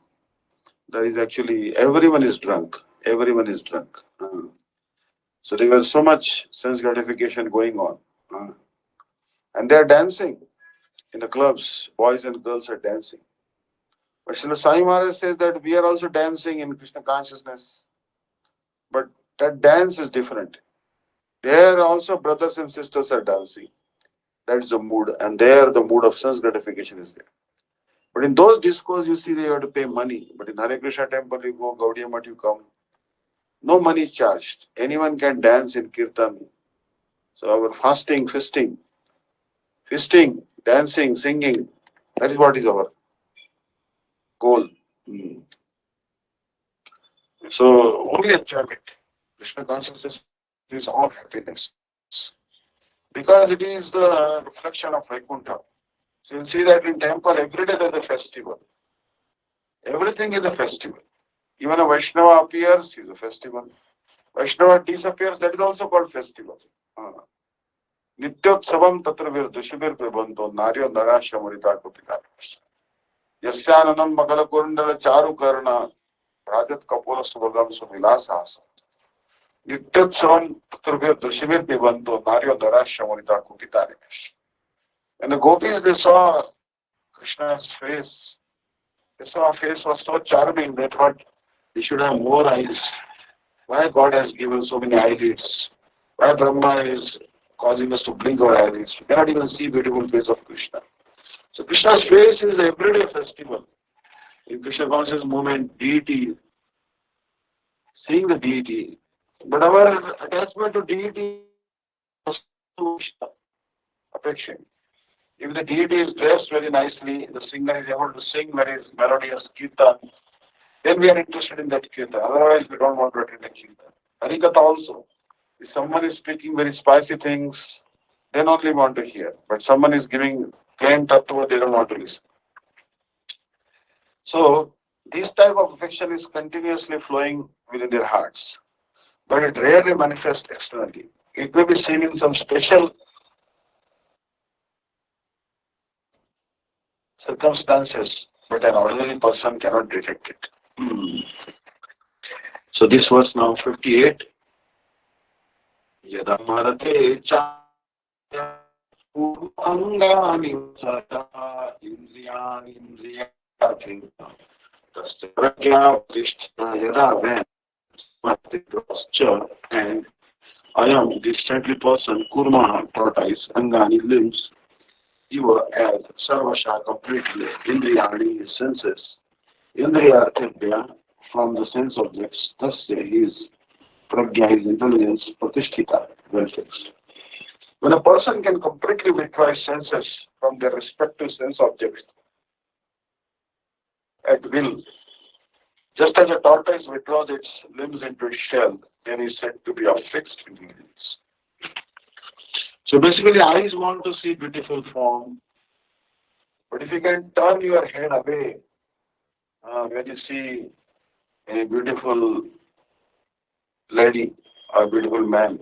that is actually, everyone is drunk. Everyone is drunk. So there was so much sense gratification going on. And they are dancing in the clubs. Boys and girls are dancing. But Srila Sai Maharaj says that we are also dancing in Krishna consciousness. But that dance is different. There also brothers and sisters are dancing. That's the mood. And there the mood of sense gratification is there. But in those discos, you see they have to pay money. But in Hare Krishna temple, you go, Gaudiya Math, you come. No money charged. Anyone can dance in kirtan. So our fasting, feasting, dancing, singing, that is what is our goal. So only enjoyment. Krishna consciousness is all happiness. Because it is the reflection of Vaikuntha. So you see that in temple every day there is a festival. Everything is a festival. Even a Vaishnava appears, is a festival. Vaishnava disappears, that is also called festival. Nityotsavam tatra virdushibir prabhanto naryo narasya murita kupika. Yasyananam magala kurundala charu karna rajat kapura subhagam suvilasasa. Nityotsavam tatra virdushibir prabhanto naryo narasya murita kupita. When the gopis, they saw Krishna's face, they saw her face was so charming, they thought he should have more eyes. Why God has given so many eyelids? Why Brahma is causing us to blink our eyelids? We cannot even see beautiful face of Krishna. So Krishna's face is an everyday festival. In Krishna conscious movement, deity, seeing the deity. But our attachment to deity is to affection. If the deity is dressed very nicely, the singer is able to sing very melodious kirtan, then we are interested in that kirtan. Otherwise, we don't want to attend a kirtan. Harikatha also. If someone is speaking very spicy things, then only want to hear. But someone is giving plain tattva, they don't want to listen. So, this type of affection is continuously flowing within their hearts. But it rarely manifests externally. It may be seen in some special circumstances, but an ordinary person cannot detect it. So this was now 58. Yada marate chaya angani sata indriyani indriyatin tasya prajna prishtha yada when and I am distantly person kurma tortoise angani limbs. You are as sarvasha completely indriyani senses. Indriya arthebhya from the sense objects, tasya his prajna, his intelligence, pratisthita, well fixed. When a person can completely withdraw his senses from their respective sense objects at will, just as a tortoise withdraws its limbs into its shell, then is said to be of fixed intelligence. So basically, eyes want to see beautiful form, but if you can turn your head away when you see a beautiful lady or a beautiful man,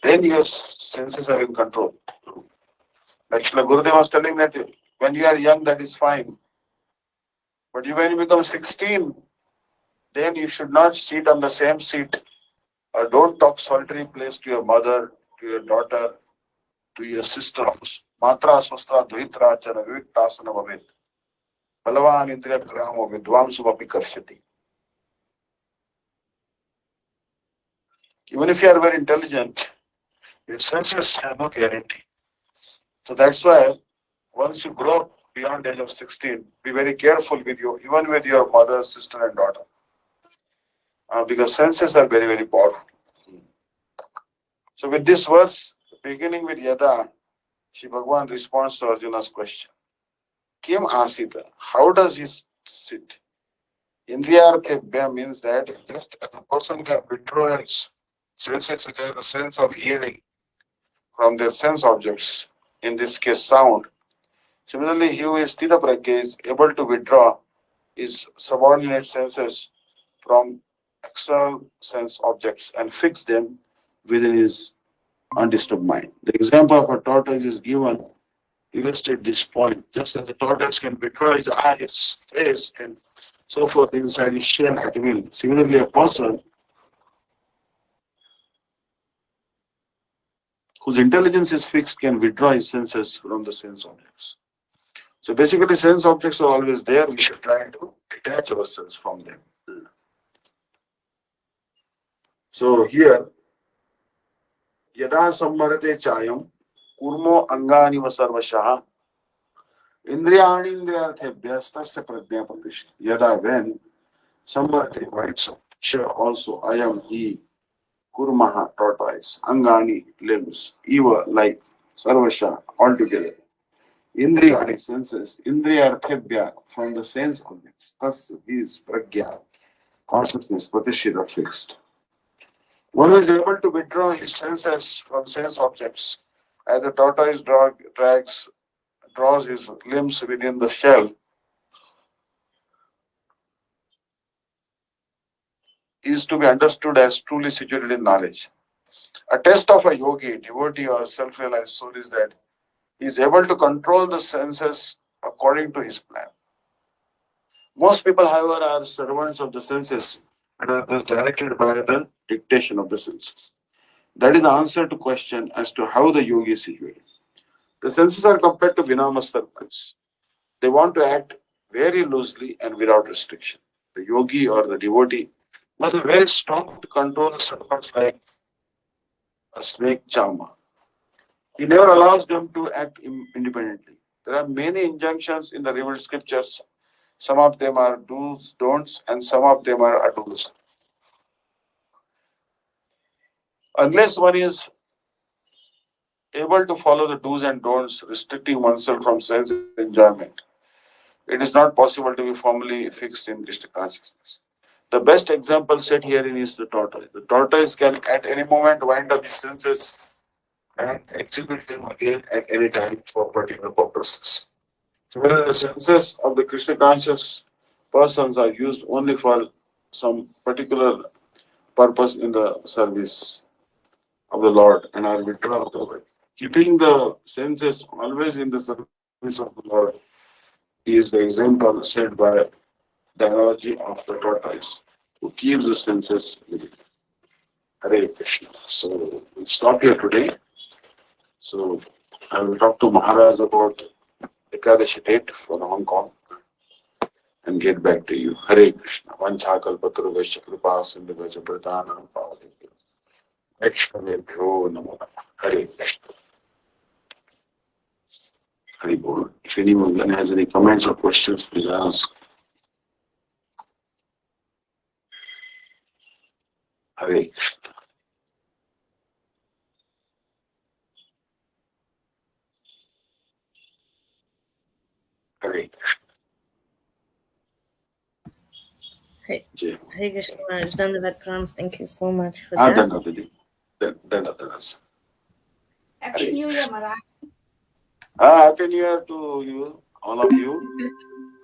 then your senses are in control. Like Srila Gurudev was telling that when you are young, that is fine. But when you become 16, then you should not sit on the same seat or don't talk solitary place to your mother, to your daughter, to your sister. Matra swastra dvitra chara viviktasana bhavet. Balavan indriya gramo vidvamsu vapi karshati. Even if you are very intelligent, your senses have no guarantee. So that's why once you grow up beyond the age of 16, be very careful with you, even with your mother, sister and daughter. Because senses are very, very powerful. So with this verse, beginning with Yada, Shri Bhagavan responds to Arjuna's question. Kim asita? How does he sit? Indriyarthebhya means that just as a person can withdraw his senses, such as the sense of hearing, from their sense objects, in this case sound, Similarly, he who is Sthita Prajna is able to withdraw his subordinate senses from external sense objects and fix them within his undisturbed mind. The example of a tortoise is given to illustrate this point. Just as the tortoise can withdraw his eyes, face, and so forth inside his shell at will. Similarly, a person whose intelligence is fixed can withdraw his senses from the sense objects. So basically, sense objects are always there. We should try to detach ourselves from them. So here, yada sammarate chayam kurmo angani va sarvashaha indriyani indriyarthebhyas tasya prajna pratishtha. Yada when sammarate whites also I am he kurmaha tortoise angani limbs eva like sarvasha altogether. Indriyani senses indriyarthebhya from the sense objects. Thus is prajna consciousness pratishtha fixed. One is able to withdraw his senses from sense objects. As a tortoise draws his limbs within the shell, is to be understood as truly situated in knowledge. A test of a yogi, devotee, or self-realized soul is that he is able to control the senses according to his plan. Most people, however, are servants of the senses and are thus directed by the dictation of the senses. That is the answer to question as to how the yogi is situated. The senses are compared to Vinama serpents. They want to act very loosely and without restriction. The yogi or the devotee must be very strong to control the serpents like a snake charmer. He never allows them to act independently. There are many injunctions in the revealed scriptures. Some of them are do's, don'ts, and some of them are ados. Unless one is able to follow the do's and don'ts, restricting oneself from sense enjoyment, it is not possible to be firmly fixed in Krishna consciousness. The best example set herein is the tortoise. The tortoise can at any moment wind up his senses and exhibit them again at any time for particular purposes. So whether the senses of the Krishna conscious persons are used only for some particular purpose in the service of the Lord and are withdrawn of the way. Keeping the senses always in the service of the Lord is the example set by the analogy of the tortoise who keeps the senses within. Hare Krishna. So we'll stop here today. So I will talk to Maharaj about Ekadashi date for Hong Kong and get back to you. Hare Krishna. Vanchakal Patru Vaishya Kripa Sindhu Vaja Pradanam Pavadebhyo. Vaishnavebhyo Namo Namah. Hare Krishna. Hare Bol. If anyone has any comments or questions, please ask. Hare Krishna. Hare Krishna. Hare Krishna Maharaj, Dandavat Pranams. Thank you so much for that. Happy New Year, Maharaj. Happy New Year to you, all of you,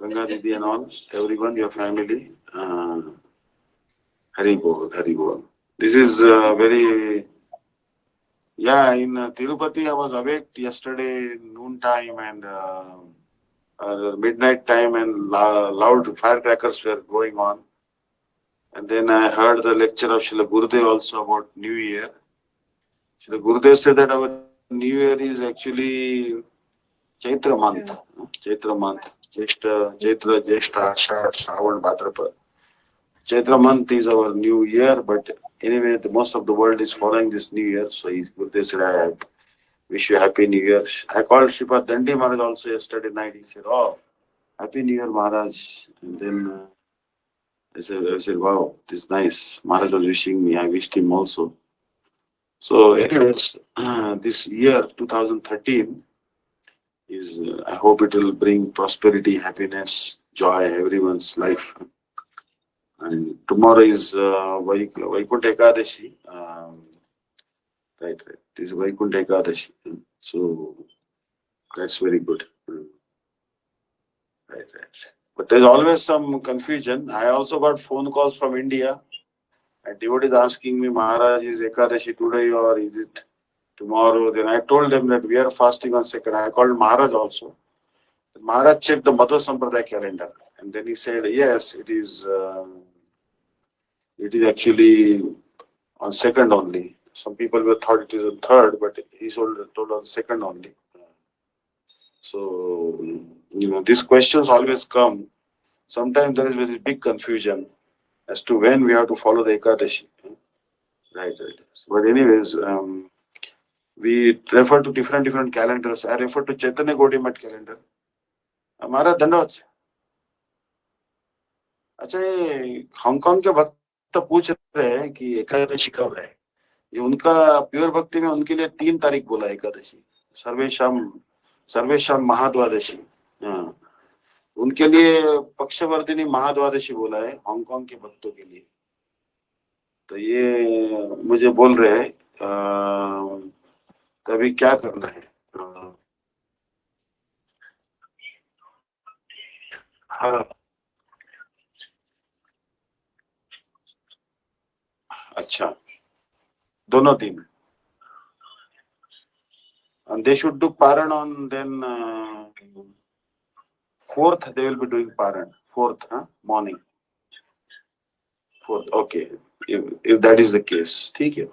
Ganga Didi and all, everyone, your family. Hari Bol, Hari Bol. This is very, in Tirupati I was awake yesterday noon time and midnight time and loud firecrackers were going on. And then I heard the lecture of Srila Gurudev also about New Year. Srila Gurudev said that our New Year is actually Chaitra month. Chaitra month. Chaitra, Jeshta, Ashad, Shravan, Bhadrapada. Chaitra month is our new year, but anyway, most of the world is following this new year. So Gurudev said, I wish you happy new year. I called Sripad Dandi Maharaj also yesterday night. He said, oh, happy new year, Maharaj. And then I said, wow, this is nice. Maharaj was wishing me. I wished him also. So anyways, this year, 2013, is I hope it will bring prosperity, happiness, joy, everyone's life. And tomorrow is Vaikuntha Ekadashi. Right. This is Vaikuntha Ekadashi. So that's very good. Right. But there's always some confusion. I also got phone calls from India, and devotees asking me, Maharaj, is Ekadashi today or is it tomorrow? Then I told them that we are fasting on second. I called Maharaj also. Maharaj checked the Madhva Sampradaya calendar, and then he said, yes, it is actually on second only. Some people were thought it is on third, but he told on second only. So, these questions always come. Sometimes there is very big confusion as to when we have to follow the Ekadashi. Right. But anyways, we refer to different calendars. I refer to Chaitanya Gaudiya calendar. हमारा धन्यवाद. अच्छा, ये Hong Kong के भक्त पूछ रहे हैं कि एकादशी कब है. ये उनका प्योर भक्ति में उनके लिए 3 तारीख बोला एकादशी. सर्वेशम महाद्वादशी. हाँ, उनके लिए पक्षवर्धिनी महाद्वादशी बोला है हांगकांग के भक्तों के लिए. तो ये मुझे बोल रहे हैं तभी क्या करना है. हाँ, अच्छा, दोनों दिन. And they should do paran on then 4th they will be doing paran. 4th, morning. 4th, okay. If that is the case, ठीक है.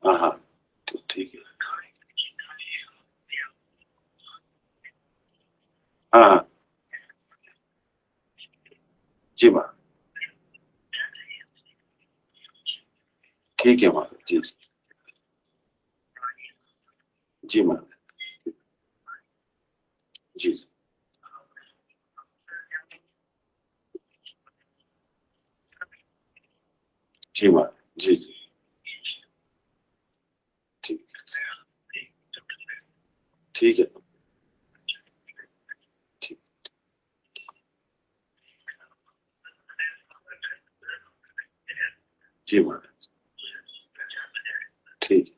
हाँ, हाँ, ठीक है. हाँ, जी माँ, ठीक है माँ, जी जी माँ, जी जी माँ, जी जी, ठीक ठीक है, ठीक, जी माँ, ठीक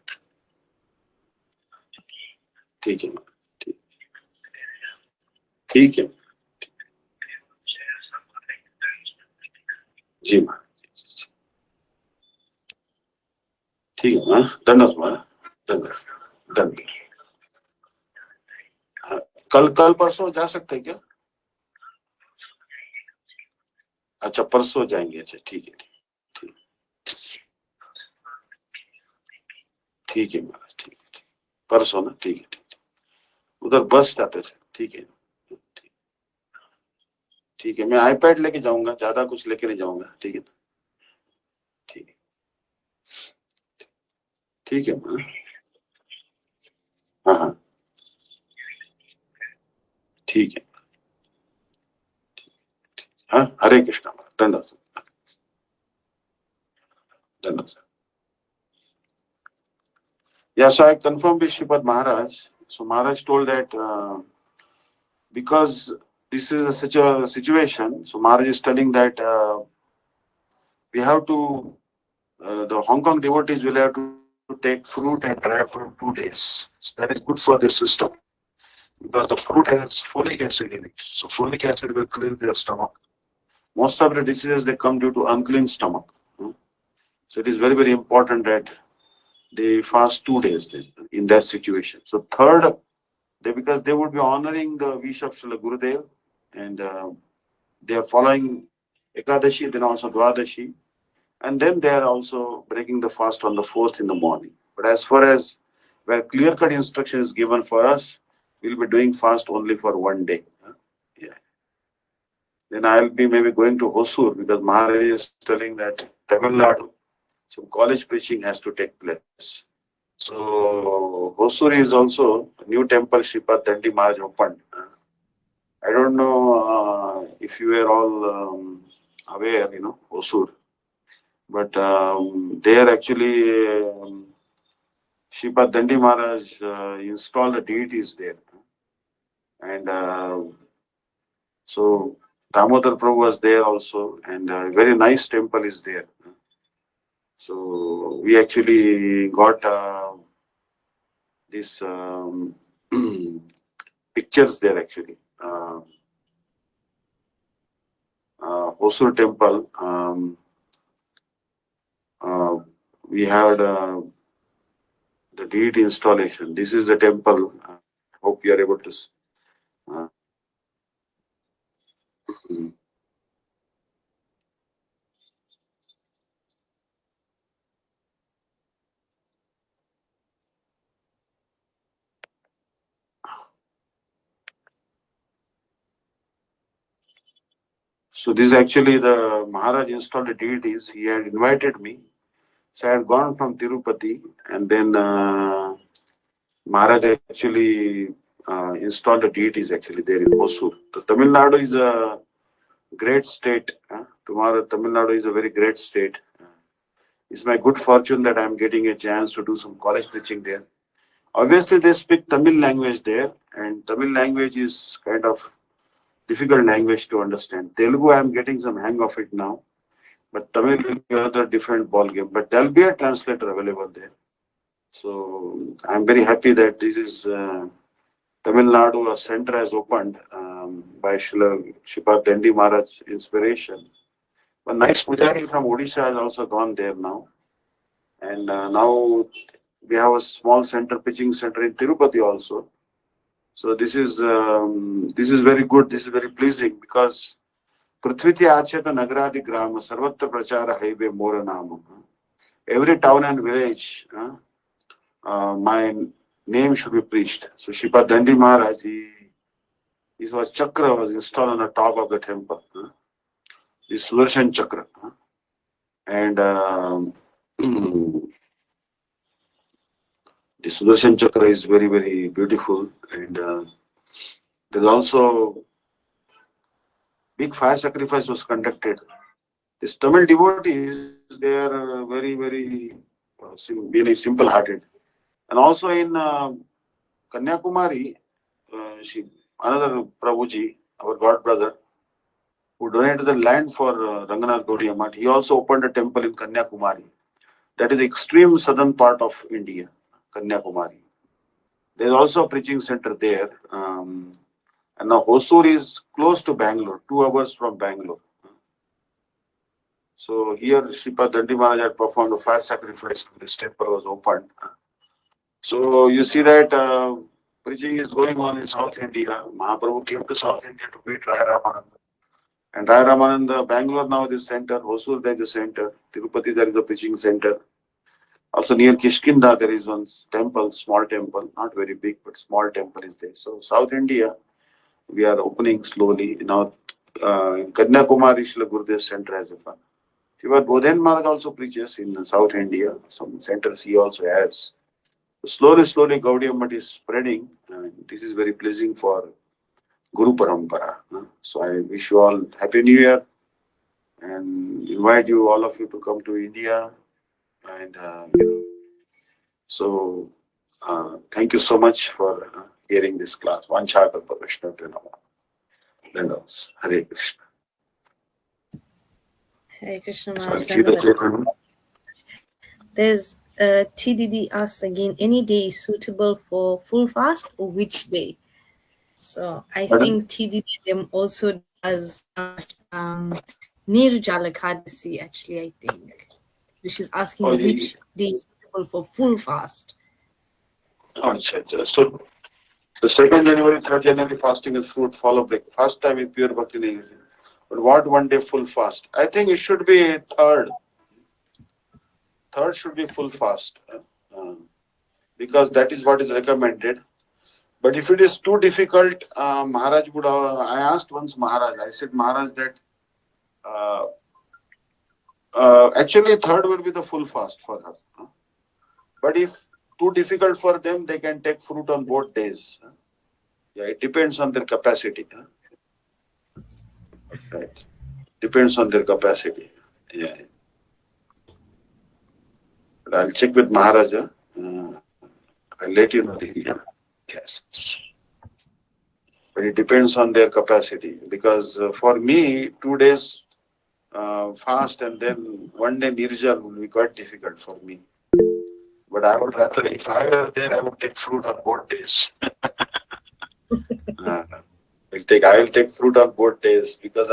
ठीक है माँ, ठीक ठीक है, जी माँ, ठीक है माँ. धन्यवाद माँ, धन्यवाद, धन्यवाद. हाँ, कल परसों जा सकते हैं क्या? अच्छा, परसों जाएंगे. अच्छा, ठीक है, ठीक ठीक है महाराज, ठीक है. परसों ना, ठीक है. उधर बस जाते थे. ठीक है, ठीक है. मैं आईपैड लेके जाऊंगा, ज्यादा कुछ लेके नहीं जाऊंगा. ठीक है, ठीक है, ठीक है. हाँ हाँ, ठीक है. हाँ, हरे कृष्णा महाराज, धन्यवाद, धन्यवाद. Yeah, so I confirmed with Sripad Maharaj. So Maharaj told that because this is such a situation, so Maharaj is telling that we have to, the Hong Kong devotees will have to take fruit and dry fruit 2 days. So that is good for the system because the fruit has folic acid in it. So folic acid will clear their stomach. Most of the diseases they come due to unclean stomach. So it is very important that they fast 2 days then, in that situation. So third, because they would be honoring the wish of Srila Gurudev, and they are following Ekadashi, then also Dwadashi, and then they are also breaking the fast on the 4th in the morning. But as far as where clear-cut instruction is given for us, we'll be doing fast only for 1 day. Yeah. Then I'll be maybe going to Hosur because Maharaj is telling that Tamil Nadu, some college preaching has to take place. So Hosur is also a new temple Sripad Dandi Maharaj opened. I don't know if you were all aware, Hosur, but there actually Sripad Dandi Maharaj installed the deities there, and so Damodar Prabhu was there also, and a very nice temple is there. So we actually got these pictures there actually. Hosur temple. We had the deity installation. This is the temple. Hope you are able to. Uh, mm. So this is actually the Maharaj installed the deities. He had invited me. So I had gone from Tirupati, and then Maharaj actually installed the deities actually there in Hosur. So Tamil Nadu is a great state. Tomorrow Tamil Nadu is a very great state. It's my good fortune that I'm getting a chance to do some college preaching there. Obviously, they speak Tamil language there, and Tamil language is kind of difficult language to understand. Telugu, I'm getting some hang of it now, but Tamil will be another different ball game. But there'll be a translator available there. So I'm very happy that this is Tamil Nadu, a center has opened by Sripad Dandi Maharaj inspiration. A nice Pujari from Odisha has also gone there now. And now we have a small center, pitching center in Tirupati also. So this is very good. This is very pleasing because Prithviti Acheta Nagaradi Grama Sarvatra Prachara Highway Mora Nama. Every town and village, my name should be preached. So Sripad Dandi Maharaj, his was chakra was installed on the top of the temple. This Sudarshan chakra. And the Sudarshan chakra is very, very beautiful. And there's also big fire sacrifice was conducted. These Tamil devotees, they are very, very simple-hearted. And also in Kanyakumari, another Prabhuji, our God brother, who donated the land for Ranganath Gaudiya Math, he also opened a temple in Kanyakumari. That is the extreme southern part of India, Kanyakumari. There is also a preaching center there. And now Hosur is close to Bangalore, 2 hours from Bangalore. So here Sripad Dandi Maharaj had performed a fire sacrifice when this temple was opened. So you see that preaching is going on in South India. Mahaprabhu came to South India to meet Raya Ramananda. And Raya Ramananda, Bangalore now is the center, Hosur there is the center, Tirupati there is a preaching center. Also near Kishkinda there is one temple, small temple, not very big, but small temple is there. So South India, we are opening slowly. Now in Kanyakumari, Srila Gurudev Center has a fun. Sripad Bodhen Maharaj also preaches in South India. Some centers he also has. Slowly, Gaudiya Math is spreading. This is very pleasing for Guru Parampara. So I wish you all Happy New Year and invite you, all of you, to come to India. And so thank you so much for hearing this class. Vanchaka Vishnu Daivata. Hare Krishna. Hare Krishna So I'll Maharaj. keep the There's TDD asks again, any day is suitable for full fast or which day? So I think TDD them also does Nirjala Kadasi actually, I think. Which is asking which day is suitable for full fast. So the 2nd January, 3rd January fasting is fruit, follow break. First time is pure bhakti. But what one day full fast? I think it should be 3rd. 3rd should be full fast. Because that is what is recommended. But if it is too difficult, Maharaj would. I asked once Maharaj. I said, Maharaj, that actually 3rd will be the full fast for her. But if too difficult for them, they can take fruit on both days. Yeah, it depends on their capacity. Right. Depends on their capacity. Yeah. But I'll check with Maharaja. I'll let you know the cases. But it depends on their capacity. Because for me, 2 days fast and then one day Nirjal will be quite difficult for me. But I would rather, if I were there, I would take fruit on both days. uh, I will take fruit on both days because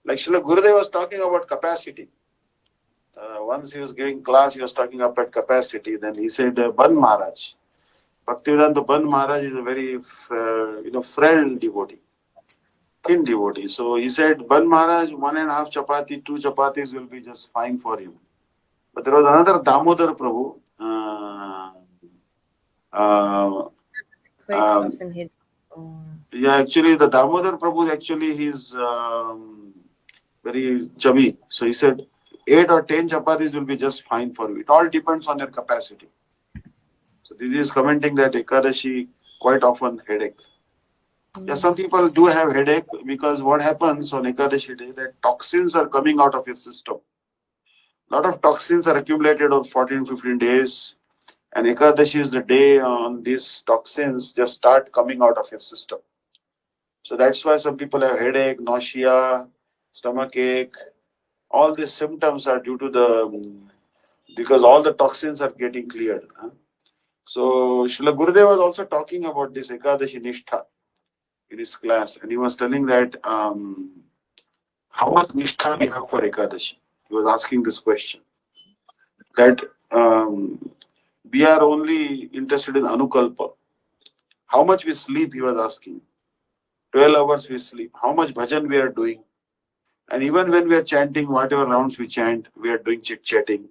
like Srila Gurudev was talking about capacity. Once he was giving class, he was talking about capacity. Then he said, Ban Maharaj. Bhakti-Vidanta Ban Maharaj is a very, frail devotee, thin devotee. So he said, Ban Maharaj, 1.5 chapati, 2 chapatis will be just fine for him. But there was another Damodar Prabhu. Quite Um, often hit. yeah, actually, the Damodar Prabhu, actually, he's very chubby. So he said, 8 or 10 chapatis will be just fine for you. It all depends on your capacity. So this is commenting that Ekadashi quite often headache. Yeah, some people do have headache because what happens on Ekadashi day, that toxins are coming out of your system. A lot of toxins are accumulated on 14, 15 days. And Ekadashi is the day on these toxins just start coming out of your system. So that's why some people have headache, nausea, stomach ache. All these symptoms are due to because all the toxins are getting cleared. So Srila Gurudev was also talking about this Ekadashi Nishtha in his class, and he was telling that how much Nishtha we have for Ekadashi. He was asking this question. That we are only interested in Anukalpa. How much we sleep, he was asking. 12 hours we sleep. How much bhajan we are doing. And even when we are chanting, whatever rounds we chant, we are doing chit-chatting.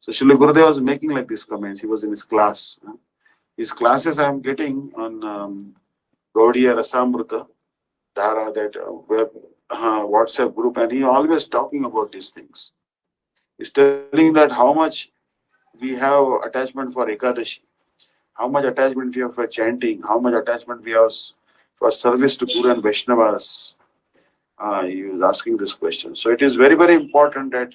So Srila Gurudev was making like these comments. He was in his class. His classes I am getting on Gaudiya Rasamrita Dhara, that web WhatsApp group, and he always talking about these things. He's telling that how much we have attachment for Ekadashi, how much attachment we have for chanting, how much attachment we have for service to Guru and Vaishnavas. He was asking this question. So it is very, very important that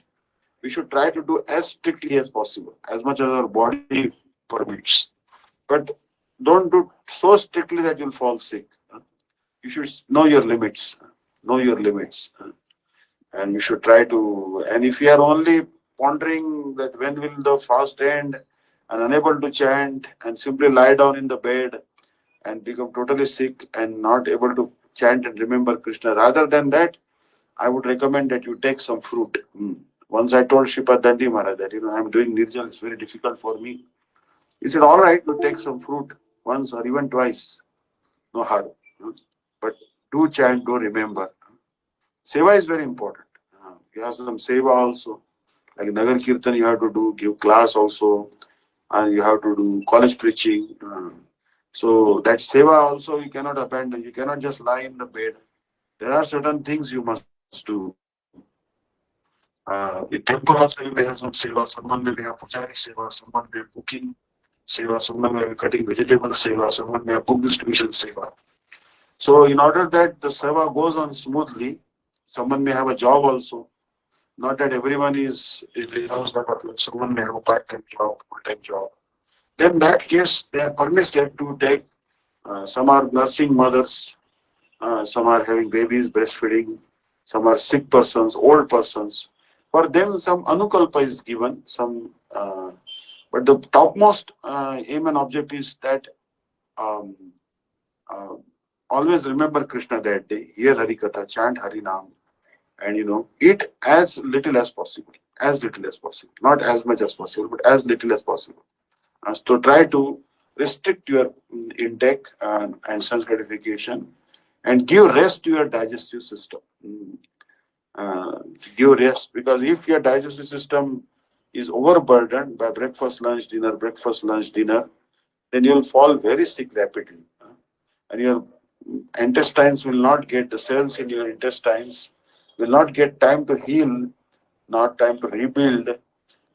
we should try to do as strictly as possible, as much as our body permits. But don't do so strictly that you'll fall sick. You should know your limits. Know your limits. And we should try to. And if you are only pondering that when will the fast end and unable to chant and simply lie down in the bed and become totally sick and not able to chant and remember Krishna, rather than that, I would recommend that you take some fruit. Once I told Shripad Dandi Maharaj that, I'm doing Nirjal, it's very difficult for me. He said, all right, you take some fruit once or even twice. No harm. But do chant, do remember. Seva is very important. You have some seva also. Like Nagar Kirtan you have to do, give class also. And you have to do college preaching. So that seva also you cannot abandon. You cannot just lie in the bed. There are certain things you must do. In temple also you may have some seva. Someone may have puchari seva. Someone may have cooking seva. Someone may have cutting vegetable seva. Someone may have book distribution seva. So in order that the seva goes on smoothly, someone may have a job also. Not that everyone is knows that, but someone may have a part-time job, full-time job. Then in that case, they are permitted to take. Some are nursing mothers, some are having babies, breastfeeding, some are sick persons, old persons. For them, some anukalpa is given. But the topmost aim and object is that um, uh, always remember Krishna that day, hear Hari Katha, chant Hari Nam, and eat as little as possible. As little as possible. Not as much as possible, but as little as possible. So try to restrict your intake and sense gratification and give rest to your digestive system. Give rest, because if your digestive system is overburdened by breakfast, lunch, dinner, then you will fall very sick rapidly. And your intestines will not get, the cells in your intestines will not get time to heal, not time to rebuild.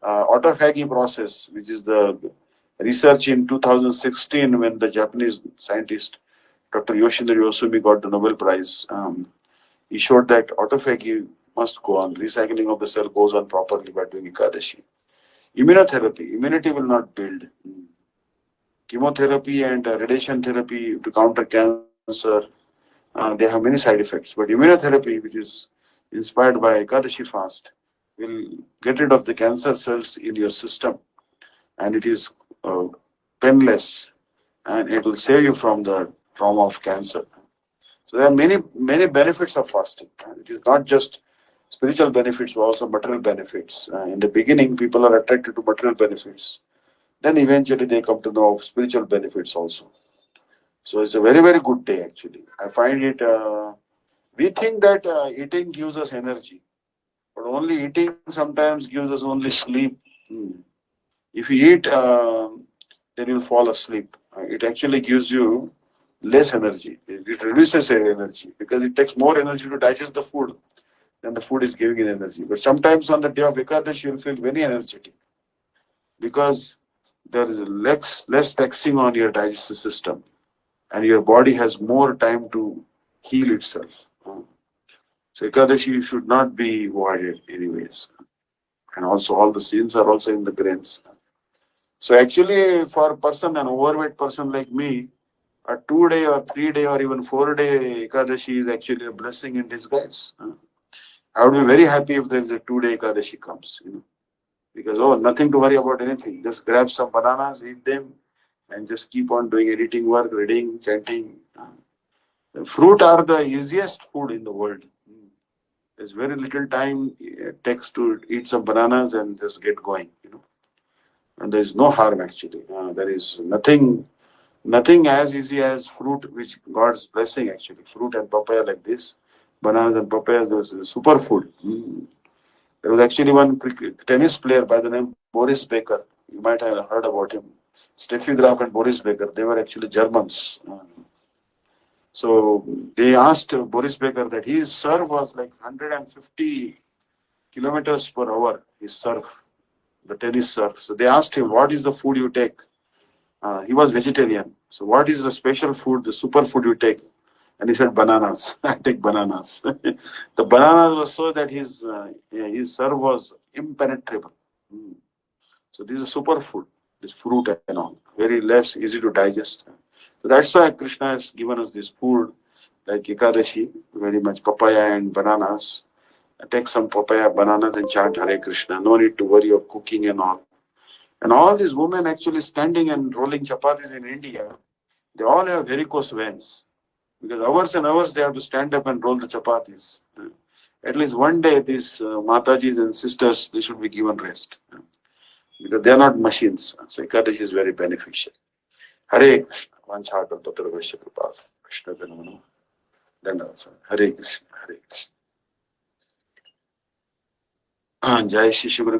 Autophagy process, which is the research in 2016 when the Japanese scientist Dr. Yoshinori Yosumi got the Nobel Prize. He showed that autophagy must go on. Recycling of the cell goes on properly by doing Ekadashi. Immunotherapy, immunity will not build. Chemotherapy and radiation therapy to counter cancer, they have many side effects. But immunotherapy, which is inspired by Ekadashi fast, will get rid of the cancer cells in your system, and it is painless, and it will save you from the trauma of cancer. So there are many benefits of fasting. It is not just spiritual benefits, but also material benefits. In the beginning, people are attracted to material benefits. Then eventually they come to know spiritual benefits also. So it's a very good day actually. I find it. We think that eating gives us energy, but only eating sometimes gives us only sleep. Hmm. If you eat, then you'll fall asleep. It actually gives you less energy. It reduces your energy because it takes more energy to digest the food than the food is giving you energy. But sometimes on the day of Ekadashi, you'll feel very energetic because there is less taxing on your digestive system, and your body has more time to heal itself. So Ekadashi should not be avoided anyways. And also all the sins are also in the grains. So actually for a person, an overweight person like me, a 2 day or 3 day or even 4 day Ekadashi is actually a blessing in disguise. I would be very happy if there is a 2 day Ekadashi comes, because nothing to worry about anything. Just grab some bananas, eat them, and just keep on doing editing work, reading, chanting. Fruit are the easiest food in the world. There's very little time it takes to eat some bananas and just get going. And there is no harm actually. There is nothing as easy as fruit, which God's blessing actually. Fruit and papaya like this, bananas and papayas, those is superfood. There was actually one tennis player by the name Boris Becker. You might have heard about him. Steffi Graf and Boris Becker. They were actually Germans. So they asked Boris Becker that his serve was like 150 kilometers per hour. His serve, the tennis serve. So they asked him, "What is the food you take?" He was vegetarian. So what is the special food, the superfood you take? And he said, "Bananas." I take bananas. The bananas was so that his serve was impenetrable. So this is a superfood, this fruit and all, very less easy to digest. So that's why Krishna has given us this food like Ekadashi, very much papaya and bananas. Take some papaya, bananas and chant Hare Krishna. No need to worry of cooking and all. And all these women actually standing and rolling chapatis in India, they all have varicose veins. Because hours and hours they have to stand up and roll the chapatis. At least one day these Matajis and sisters, they should be given rest. Because they are not machines. So Ekadashi is very beneficial. Hare Krishna. Vanchakal Tatra Vaishya Kripal. Krishna Dhanamano. Dandavasa. Hare Krishna. Hare Krishna. Jai Shri Shri Guru